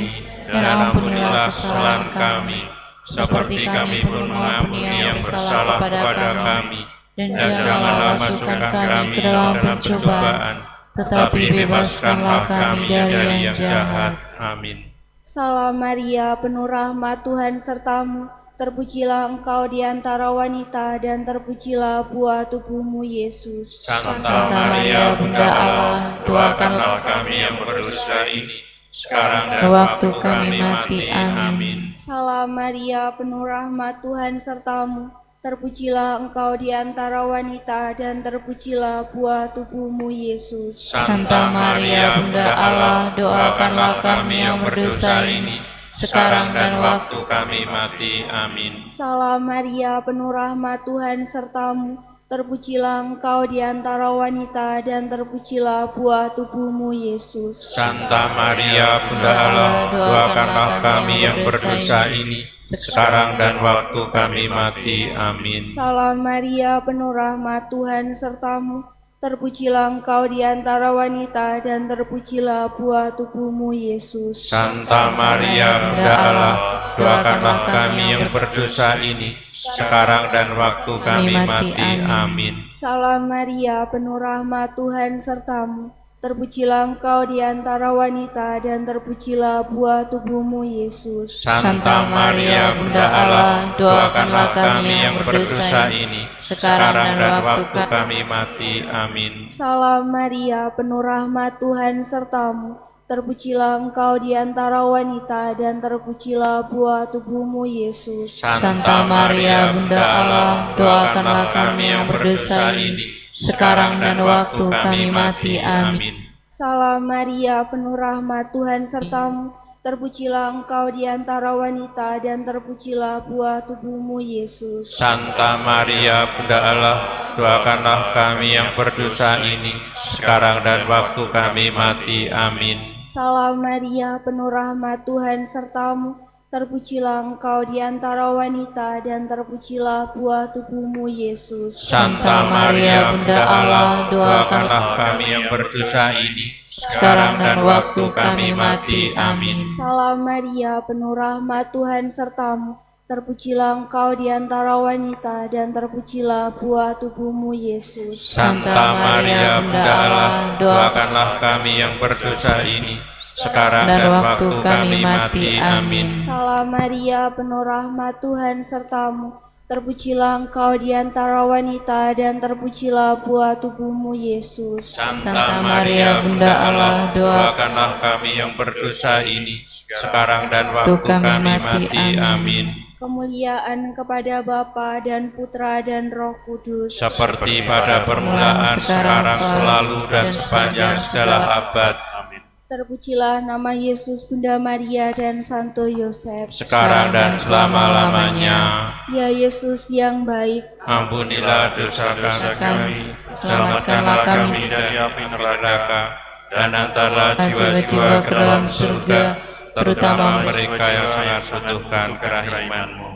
dan ampunilah kesalahan kami, seperti kami pun mengampuni yang bersalah kepada kami, dan janganlah masukkan kami ke dalam pencobaan, tetapi bebaskanlah kami dari yang jahat. Amin. Salam Maria, penuh rahmat, Tuhan sertamu, terpujilah Engkau di antara wanita, dan terpujilah buah tubuhmu, Yesus. Santa Maria, Bunda Allah, doakanlah kami yang berdosa ini, sekarang dan waktu kami mati. Amin. Salam Maria, penuh rahmat, Tuhan sertamu, terpujilah Engkau di antara wanita, dan terpujilah buah tubuhmu, Yesus. Santa Maria, Bunda Allah, doakanlah kami yang berdosa ini, sekarang dan waktu kami mati. Amin. Salam Maria, penuh rahmat Tuhan sertamu, terpujilah engkau di antara wanita dan terpujilah buah tubuhmu Yesus. Santa Maria, Bunda Allah, doakanlah kami yang berdosa ini, sekarang dan waktu kami mati. Amin. Salam Maria, penuh rahmat Tuhan sertamu, terpujilah engkau di antara wanita dan terpujilah buah tubuhmu Yesus. Santa Maria, Bunda Allah, doakanlah kami yang berdosa ini, sekarang dan waktu kami mati. Amin. Salam Maria, penuh rahmat Tuhan sertamu, terpujilah engkau di antara wanita dan terpujilah buah tubuhmu Yesus. Santa Maria, Bunda Allah, doakanlah kami yang berdosa ini, sekarang dan waktu kami mati. Amin. Salam Maria, penuh rahmat Tuhan sertamu, terpujilah engkau di antara wanita dan terpujilah buah tubuhmu Yesus. Santa Maria, Bunda Allah, doakanlah kami yang berdosa ini, sekarang dan waktu kami mati. Amin. Salam Maria, penuh rahmat Tuhan sertamu, terpujilah engkau di antara wanita dan terpujilah buah tubuhmu Yesus. Santa Maria, Bunda Allah, doakanlah kami yang berdosa ini, sekarang dan waktu kami mati. Amin. Salam Maria, penuh rahmat Tuhan sertamu, terpujilah engkau di antara wanita dan terpujilah buah tubuhmu Yesus. Santa Maria, Bunda Allah, doakanlah kami yang berdosa ini, sekarang dan waktu kami mati. Amin. Salam Maria, penuh rahmat Tuhan sertamu, terpujilah engkau di antara wanita dan terpujilah buah tubuhmu Yesus. Santa Maria, Bunda Allah, doakanlah kami yang berdosa ini, sekarang dan waktu kami mati. Amin. Salam Maria, penuh rahmat Tuhan sertamu, terpujilah engkau di antara wanita dan terpujilah buah tubuhmu Yesus. Santa Maria, Bunda Allah, doakanlah kami yang berdosa ini, sekarang dan waktu kami mati. Amin. Kemuliaan kepada Bapa dan Putra dan Roh Kudus, seperti pada permulaan, sekarang, selalu, dan sepanjang segala abad. Amin. Terpujilah nama Yesus, Bunda Maria dan Santo Yosef, sekarang dan selama-lamanya. Ya Yesus yang baik, ampunilah dosa-dosa kami, selamatkanlah kami dari api neraka, dan antarlah jiwa-jiwa ke dalam surga, terutama mereka yang sangat membutuhkan kerahiman-Mu.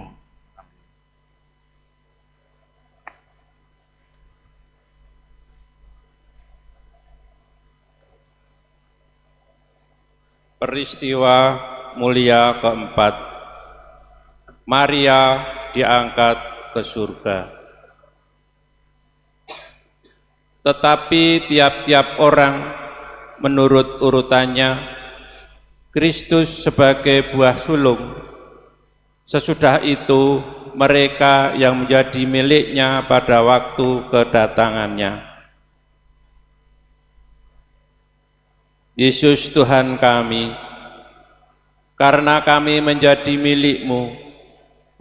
Peristiwa mulia keempat, Maria diangkat ke surga. Tetapi tiap-tiap orang menurut urutannya, Kristus sebagai buah sulung, sesudah itu mereka yang menjadi miliknya pada waktu kedatangannya. Yesus Tuhan kami, karena kami menjadi milik-Mu,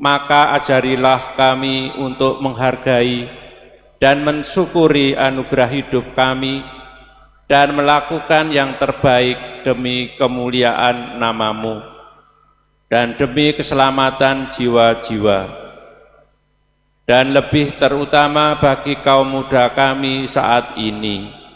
maka ajarilah kami untuk menghargai dan mensyukuri anugerah hidup kami dan melakukan yang terbaik demi kemuliaan nama-Mu dan demi keselamatan jiwa-jiwa, dan lebih terutama bagi kaum muda kami saat ini.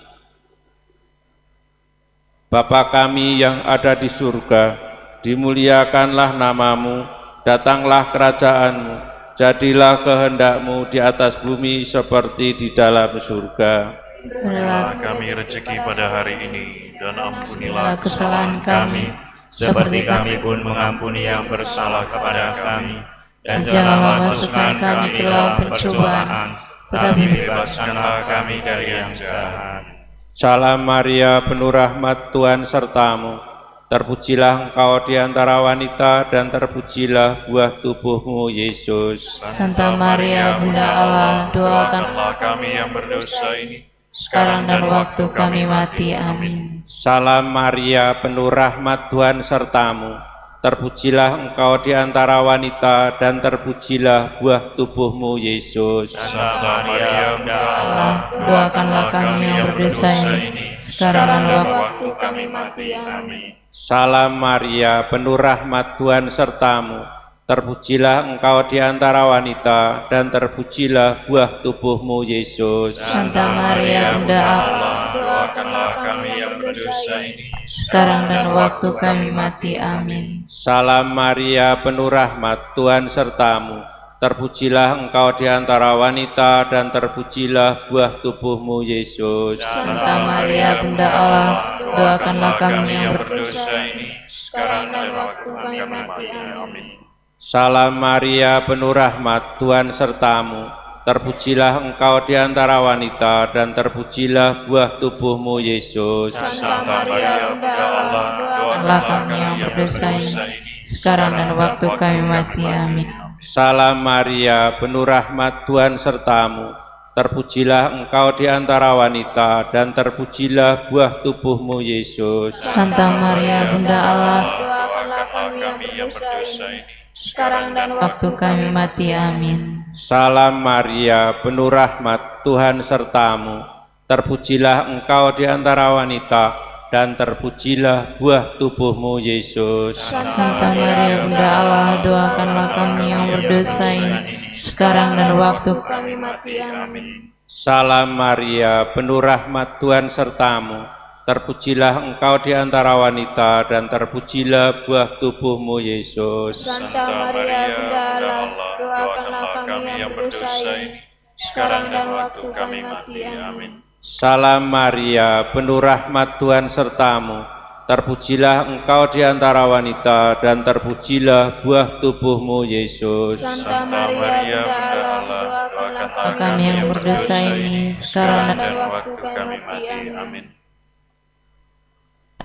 Bapa kami yang ada di surga, dimuliakanlah nama-Mu, datanglah kerajaan-Mu, jadilah kehendak-Mu di atas bumi seperti di dalam surga. Berilah kami rezeki pada hari ini, dan ampunilah kesalahan kami, seperti kami pun mengampuni yang bersalah kepada kami. Dan janganlah masukkan kami ke dalam pencobaan, tetapi bebaskanlah kami dari yang jahat. Salam Maria, penuh rahmat Tuhan sertamu, terpujilah engkau di antara wanita, dan terpujilah buah tubuhmu Yesus. Santa Maria, Bunda Allah, doakanlah kami yang berdosa ini, sekarang dan waktu kami mati. Amin. Salam Maria, penuh rahmat Tuhan sertamu, terpujilah Engkau di antara wanita, dan terpujilah buah tubuhmu, Yesus. Santa Maria, Bunda Allah, doakanlah kami yang berdosa ini, sekarang dan waktu kami mati. Amin. Salam Maria, penuh rahmat, Tuhan sertamu. Terpujilah Engkau di antara wanita, dan terpujilah buah tubuhmu, Yesus. Santa Maria, Bunda Allah, doakanlah kami yang berdosa ini, sekarang dan waktu kami mati. Amin. Salam Maria, penuh rahmat, Tuhan sertamu. Terpujilah Engkau di antara wanita, dan terpujilah buah tubuhmu, Yesus. Santa Maria, Bunda Allah, doakanlah kami yang berdosa ini, sekarang dan waktu kami mati. Amin. Salam Maria, penuh rahmat, Tuhan sertamu. Terpujilah Engkau di antara wanita, dan terpujilah buah tubuhmu, Yesus. Santa Maria, Bunda Allah, doakanlah kami yang berdosa ini, sekarang dan waktu kami mati. Amin. Salam Maria, penuh rahmat, Tuhan sertamu. Terpujilah Engkau di antara wanita, dan terpujilah buah tubuhmu, Yesus. Santa Maria, Bunda Allah, doakanlah kami yang berdosa ini, sekarang dan waktu kami mati. Amin. Salam Maria, penuh rahmat, Tuhan sertamu. Terpujilah Engkau di antara wanita, dan terpujilah buah tubuhmu, Yesus. Santa Maria, Bunda Allah, doakanlah kami yang berdosa ini, sekarang dan waktu kami mati. Amin. Salam Maria, penuh rahmat, Tuhan sertamu. Terpujilah Engkau di antara wanita, dan terpujilah buah tubuhmu, Yesus. Santa Maria, Bunda Allah, doakanlah kami yang berdosa ini, sekarang dan waktu kami mati. Amin. Salam Maria, penuh rahmat, Tuhan sertamu. Terpujilah Engkau di antara wanita, dan terpujilah buah tubuhmu, Yesus. Santa Maria, Bunda Allah, doakanlah kami yang berdosa ini, sekarang dan waktu kami mati. Amin.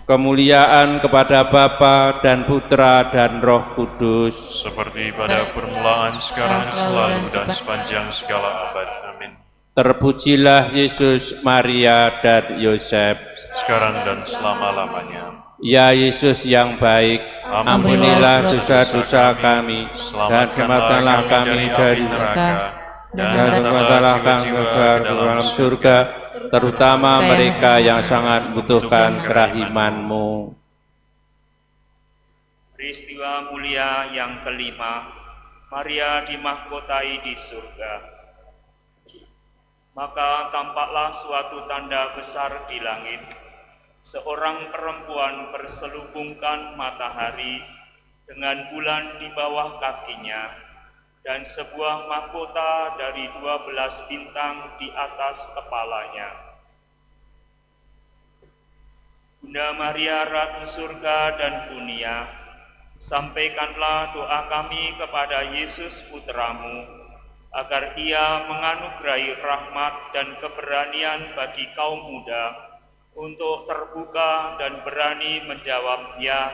Kemuliaan kepada Bapa dan Putra dan Roh Kudus, seperti pada permulaan, sekarang, selalu, dan sepanjang segala abad. Amin. Terpujilah Yesus, Maria, dan Yosef, sekarang dan selama-lamanya. Ya Yesus yang baik, ampunilah dosa-dosa kami, dan selamatkanlah kami dari neraka, dan selamatkanlah kami ke dalam surga, terutama mereka yang sangat membutuhkan kerahiman-Mu. Peristiwa mulia yang kelima, Maria dimahkotai di surga. Maka tampaklah suatu tanda besar di langit. Seorang perempuan berselubungkan matahari dengan bulan di bawah kakinya, dan sebuah mahkota dari 12 bintang di atas kepalanya. Bunda Maria, Ratu Surga dan Dunia, sampaikanlah doa kami kepada Yesus Putramu, agar Ia menganugerahi rahmat dan keberanian bagi kaum muda untuk terbuka dan berani menjawab ya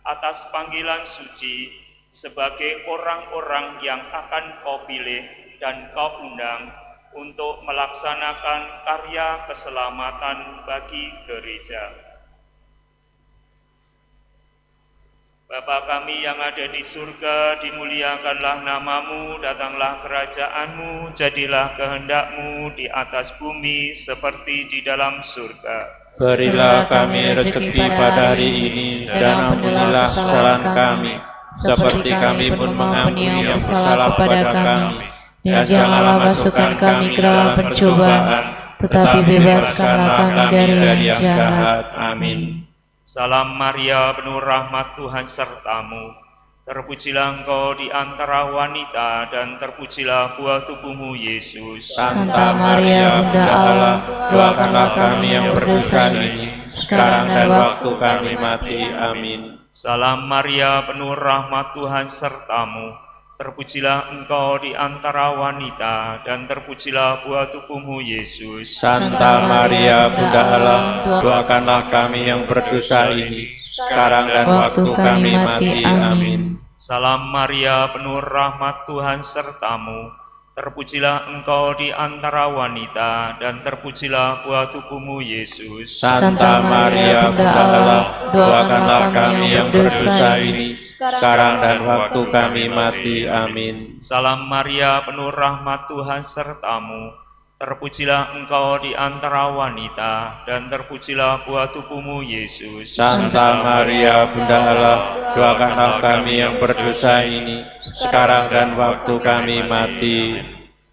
atas panggilan suci sebagai orang-orang yang akan Kau pilih dan Kau undang untuk melaksanakan karya keselamatan bagi gereja. Bapa kami yang ada di surga, dimuliakanlah nama-Mu, datanglah kerajaan-Mu, jadilah kehendak-Mu di atas bumi seperti di dalam surga. Berilah kami rezeki pada hari ini, dan ampunilah kesalahan kami, seperti kami pun mengampuni yang bersalah kepada kami. Dan janganlah masukkan kami ke dalam pencobaan, tetapi bebaskanlah kami dari yang jahat. Amin. Salam Maria, penuh rahmat, Tuhan sertamu. Terpujilah Engkau di antara wanita, dan terpujilah buah tubuhmu, Yesus. Santa Maria, Bunda Allah, doakanlah kami yang berdosa ini, sekarang dan waktu kami mati. Amin. Salam Maria, penuh rahmat, Tuhan sertamu. Terpujilah Engkau di antara wanita, dan terpujilah buah tubuhmu, Yesus. Santa Maria, Bunda Allah, doakanlah kami yang berdosa ini, sekarang dan waktu kami mati. Amin. Salam Maria, penuh rahmat, Tuhan sertamu. Terpujilah Engkau di antara wanita, dan terpujilah buah tubuhmu, Yesus. Santa Maria, Bunda Allah, doakanlah kami yang berdosa ini, sekarang dan waktu kami mati. Amin. Salam Maria, penuh rahmat Tuhan sertamu. Terpujilah engkau di antara wanita, dan terpujilah buah tubuhmu, Yesus. Santa Maria, Bunda Allah, doakanlah kami yang berdosa ini, sekarang dan waktu kami mati.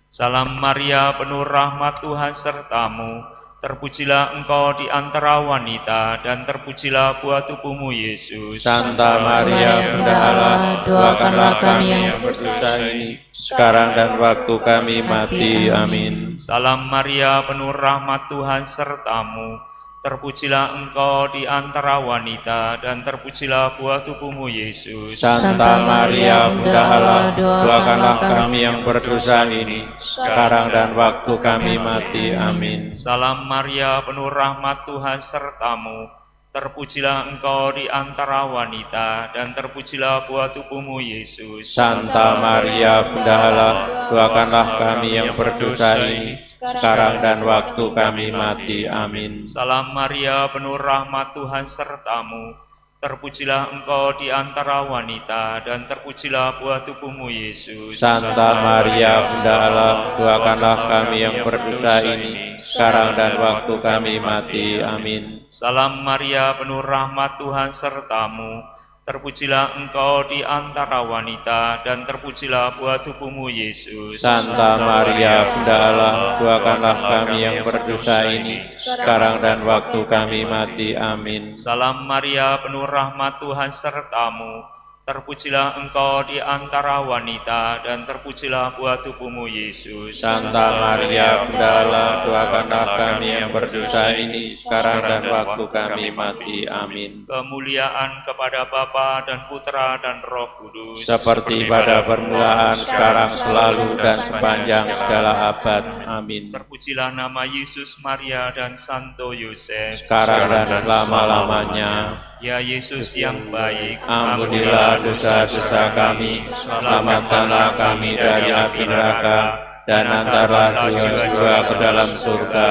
Salam Maria, penuh rahmat Tuhan sertamu. Terpujilah engkau di antara wanita, dan terpujilah buah tubuhmu, Yesus. Santa Maria, Bunda Allah, doakanlah kami yang berdosa ini, sekarang dan waktu kami mati. Amin. Salam Maria, penuh rahmat Tuhan sertamu. Terpujilah engkau di antara wanita, dan terpujilah buah tubuhmu, Yesus. Santa Maria, Bunda Allah, doakanlah kami yang berdosa ini, sekarang dan waktu kami mati. Amin. Salam Maria, penuh rahmat Tuhan sertamu. Terpujilah engkau di antara wanita, dan terpujilah buah tubuhmu, Yesus. Santa Maria, Bunda Allah, doakanlah kami yang berdosa ini, sekarang dan waktu kami mati. Amin. Salam Maria, penuh rahmat Tuhan sertamu. Terpujilah engkau di antara wanita, dan terpujilah buah tubuhmu, Yesus. Santa Maria, Bunda Allah, doakanlah kami yang berdosa ini, sekarang dan waktu kami mati. Amin. Salam Maria, penuh rahmat Tuhan sertamu. Terpujilah engkau di antara wanita, dan terpujilah buah tubuhmu, Yesus. Santa Maria, Bunda Allah, doakanlah kami yang berdosa ini, sekarang dan waktu kami mati. Amin. Salam Maria, penuh rahmat Tuhan sertamu. Terpujilah engkau di antara wanita, dan terpujilah buah tubuhmu, Yesus. Santa Maria, Bunda Allah, doakanlah kami yang berdosa ini, sekarang dan waktu kami mati. Amin. Kemuliaan kepada Bapa dan Putra dan Roh Kudus, seperti pada permulaan, sekarang, selalu, dan sepanjang segala abad. Amin. Terpujilah nama Yesus, Maria, dan Santo Yosef, sekarang dan selama-lamanya. Ya Yesus yang baik, ampunilah dosa-dosa kami, selamatkanlah kami dari api neraka, dan antarlah jiwa-jiwa ke dalam surga,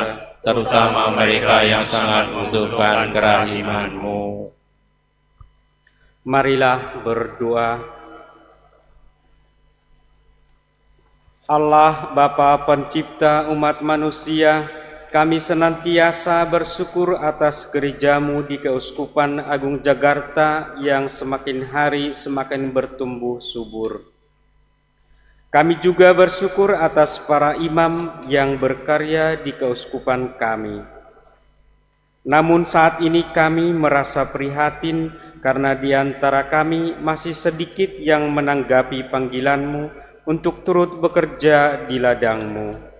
terutama mereka yang sangat membutuhkan kerahiman-Mu. Marilah berdoa. Allah Bapa Pencipta umat manusia, kami senantiasa bersyukur atas gereja-Mu di Keuskupan Agung Jakarta yang semakin hari semakin bertumbuh subur. Kami juga bersyukur atas para imam yang berkarya di keuskupan kami. Namun saat ini kami merasa prihatin karena di antara kami masih sedikit yang menanggapi panggilan-Mu untuk turut bekerja di ladang-Mu.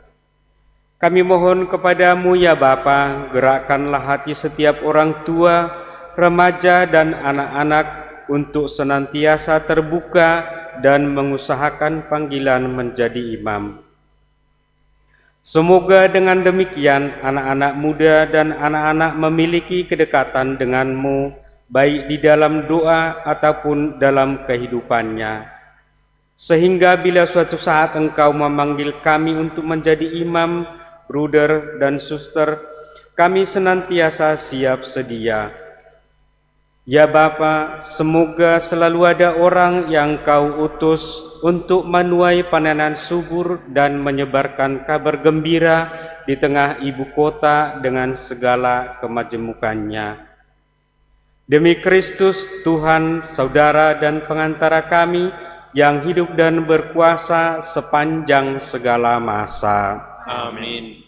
Kami mohon kepadamu ya Bapa, gerakkanlah hati setiap orang tua, remaja dan anak-anak untuk senantiasa terbuka dan mengusahakan panggilan menjadi imam. Semoga dengan demikian anak-anak muda dan anak-anak memiliki kedekatan denganmu, baik di dalam doa ataupun dalam kehidupannya. Sehingga bila suatu saat Engkau memanggil kami untuk menjadi imam, bruder dan suster, kami senantiasa siap sedia. Ya Bapa, semoga selalu ada orang yang Kau utus untuk menuai panenan subur dan menyebarkan kabar gembira di tengah ibu kota dengan segala kemajemukannya. Demi Kristus Tuhan, Saudara dan pengantara kami yang hidup dan berkuasa sepanjang segala masa. Amin.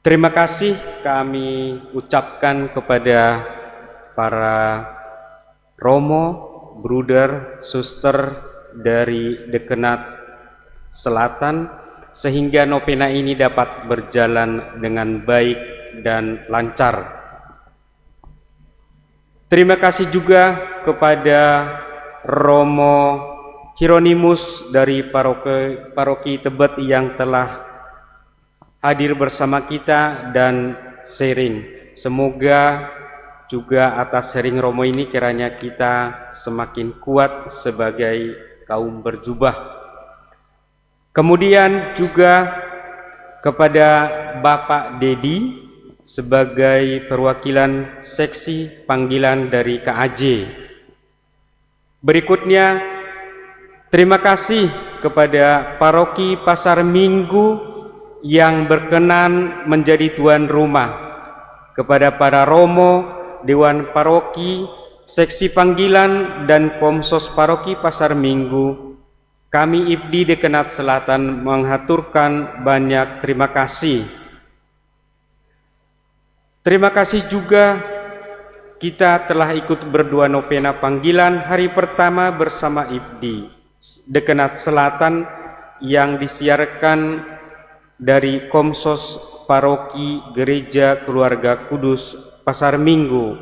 Terima kasih kami ucapkan kepada para romo, bruder, suster dari Dekenat Selatan, sehingga novena ini dapat berjalan dengan baik dan lancar. Terima kasih juga kepada Romo Hieronimus dari paroki Tebet yang telah hadir bersama kita dan sharing. Semoga juga atas sharing Romo ini kiranya kita semakin kuat sebagai kaum berjubah. Kemudian juga kepada Bapak Dedi sebagai perwakilan seksi panggilan dari KAJ. Berikutnya, terima kasih kepada Paroki Pasar Minggu yang berkenan menjadi tuan rumah, kepada para romo, Dewan Paroki, Seksi Panggilan, dan Komsos Paroki Pasar Minggu. Kami IPDI Dekanat Selatan menghaturkan banyak terima kasih. Terima kasih juga kita telah ikut berdua novena panggilan hari pertama bersama IPDI Dekanat Selatan yang disiarkan dari Komsos Paroki Gereja Keluarga Kudus Pasar Minggu.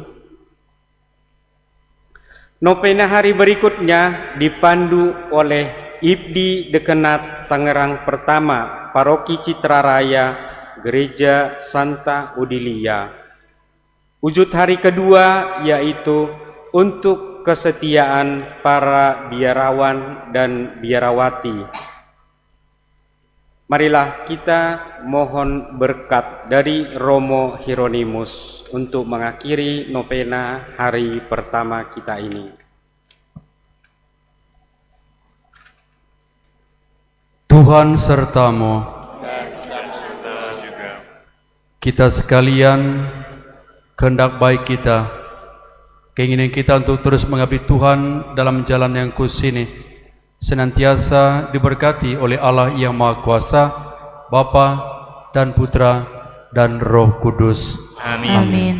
Novena hari berikutnya dipandu oleh IPDI Dekanat Tangerang Pertama, Paroki Citra Raya, Gereja Santa Odilia. Wujud hari kedua yaitu untuk kesetiaan para biarawan dan biarawati. Marilah kita mohon berkat dari Romo Hieronymus untuk mengakhiri novena hari pertama kita ini. Tuhan sertamu. Kita sekalian, kehendak baik kita, keinginan kita untuk terus mengabdi Tuhan dalam jalan yang kudus ini, senantiasa diberkati oleh Allah yang Maha Kuasa, Bapa dan Putra dan Roh Kudus. Amin. Amin.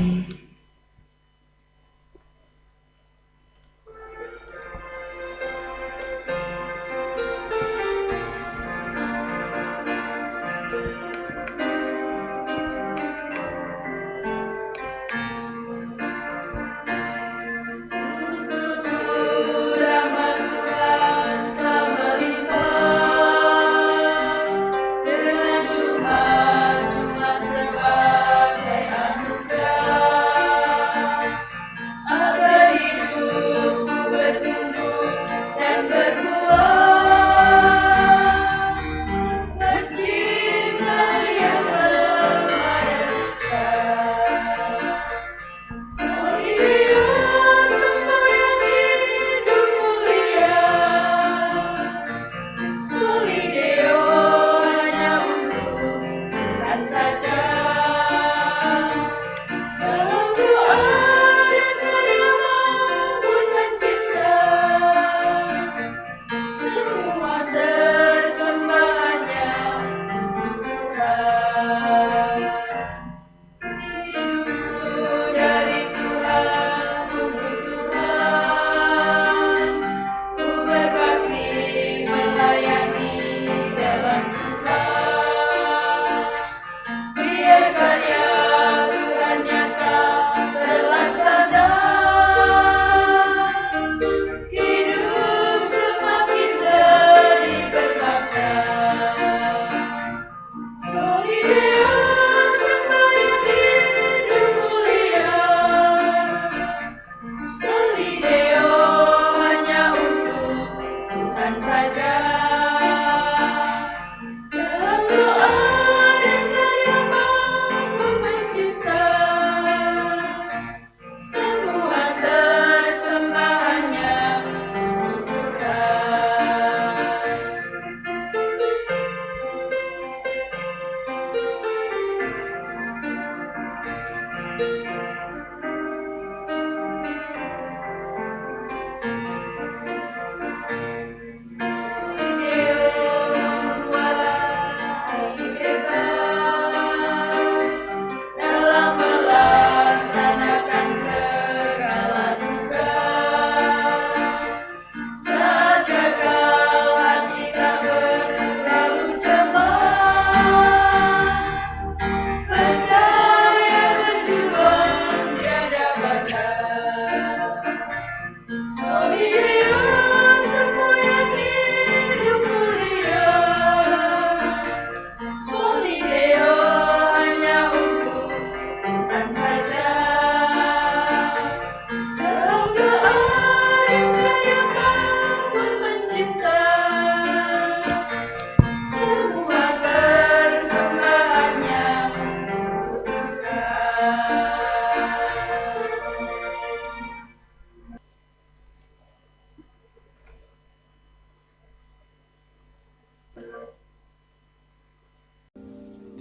Percaya berjuang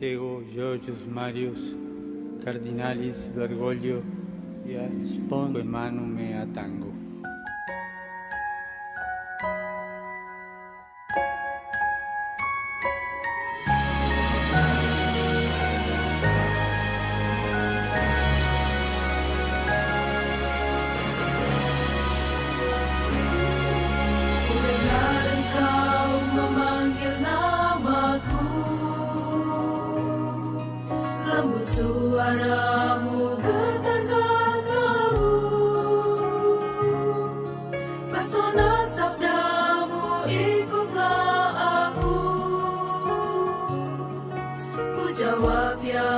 Tego Georgius Marius Cardinalis Bergoglio e espongo in mano me a tango. Suaramu getarkan kalbu, pesona sabdamu ikutlah aku. Ku jawab ya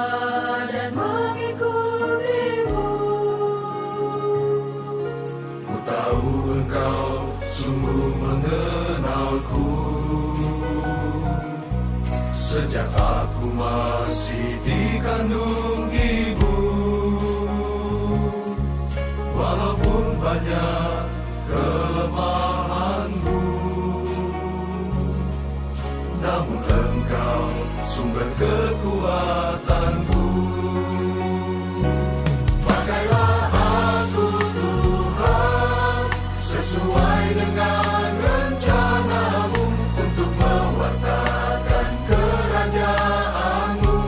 dan mengikutimu. Ku tahu engkau sungguh mengenalku, sejak aku masih dikandung ibu. Walaupun banyak kelemahanku, namun engkau sumber kekuatanku. Pakailah aku Tuhan, sesuai dengan rencanamu untuk mewartakan kerajaanmu.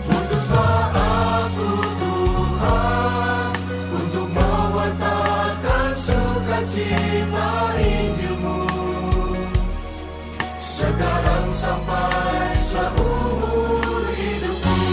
Utuslah aku Tuhan, untuk mewartakan sukacita Injilmu, sekarang sampai seumur hidupku.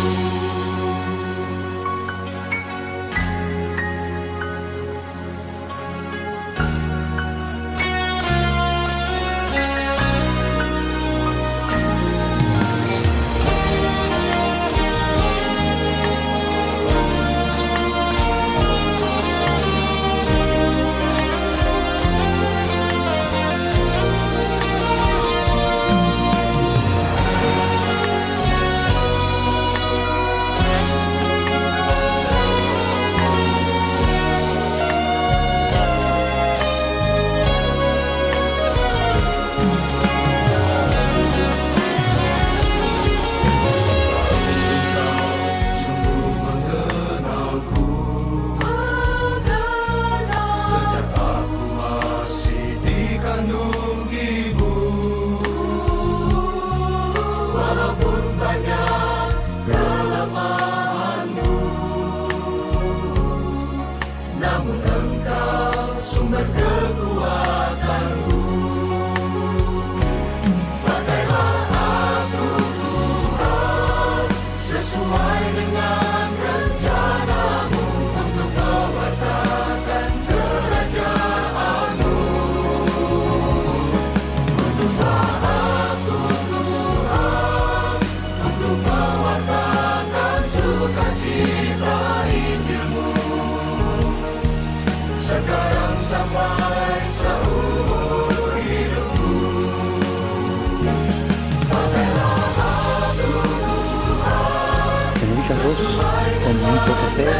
Omnipotente, Pater,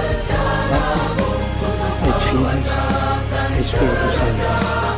et Filius, et Spiritus Sanctus.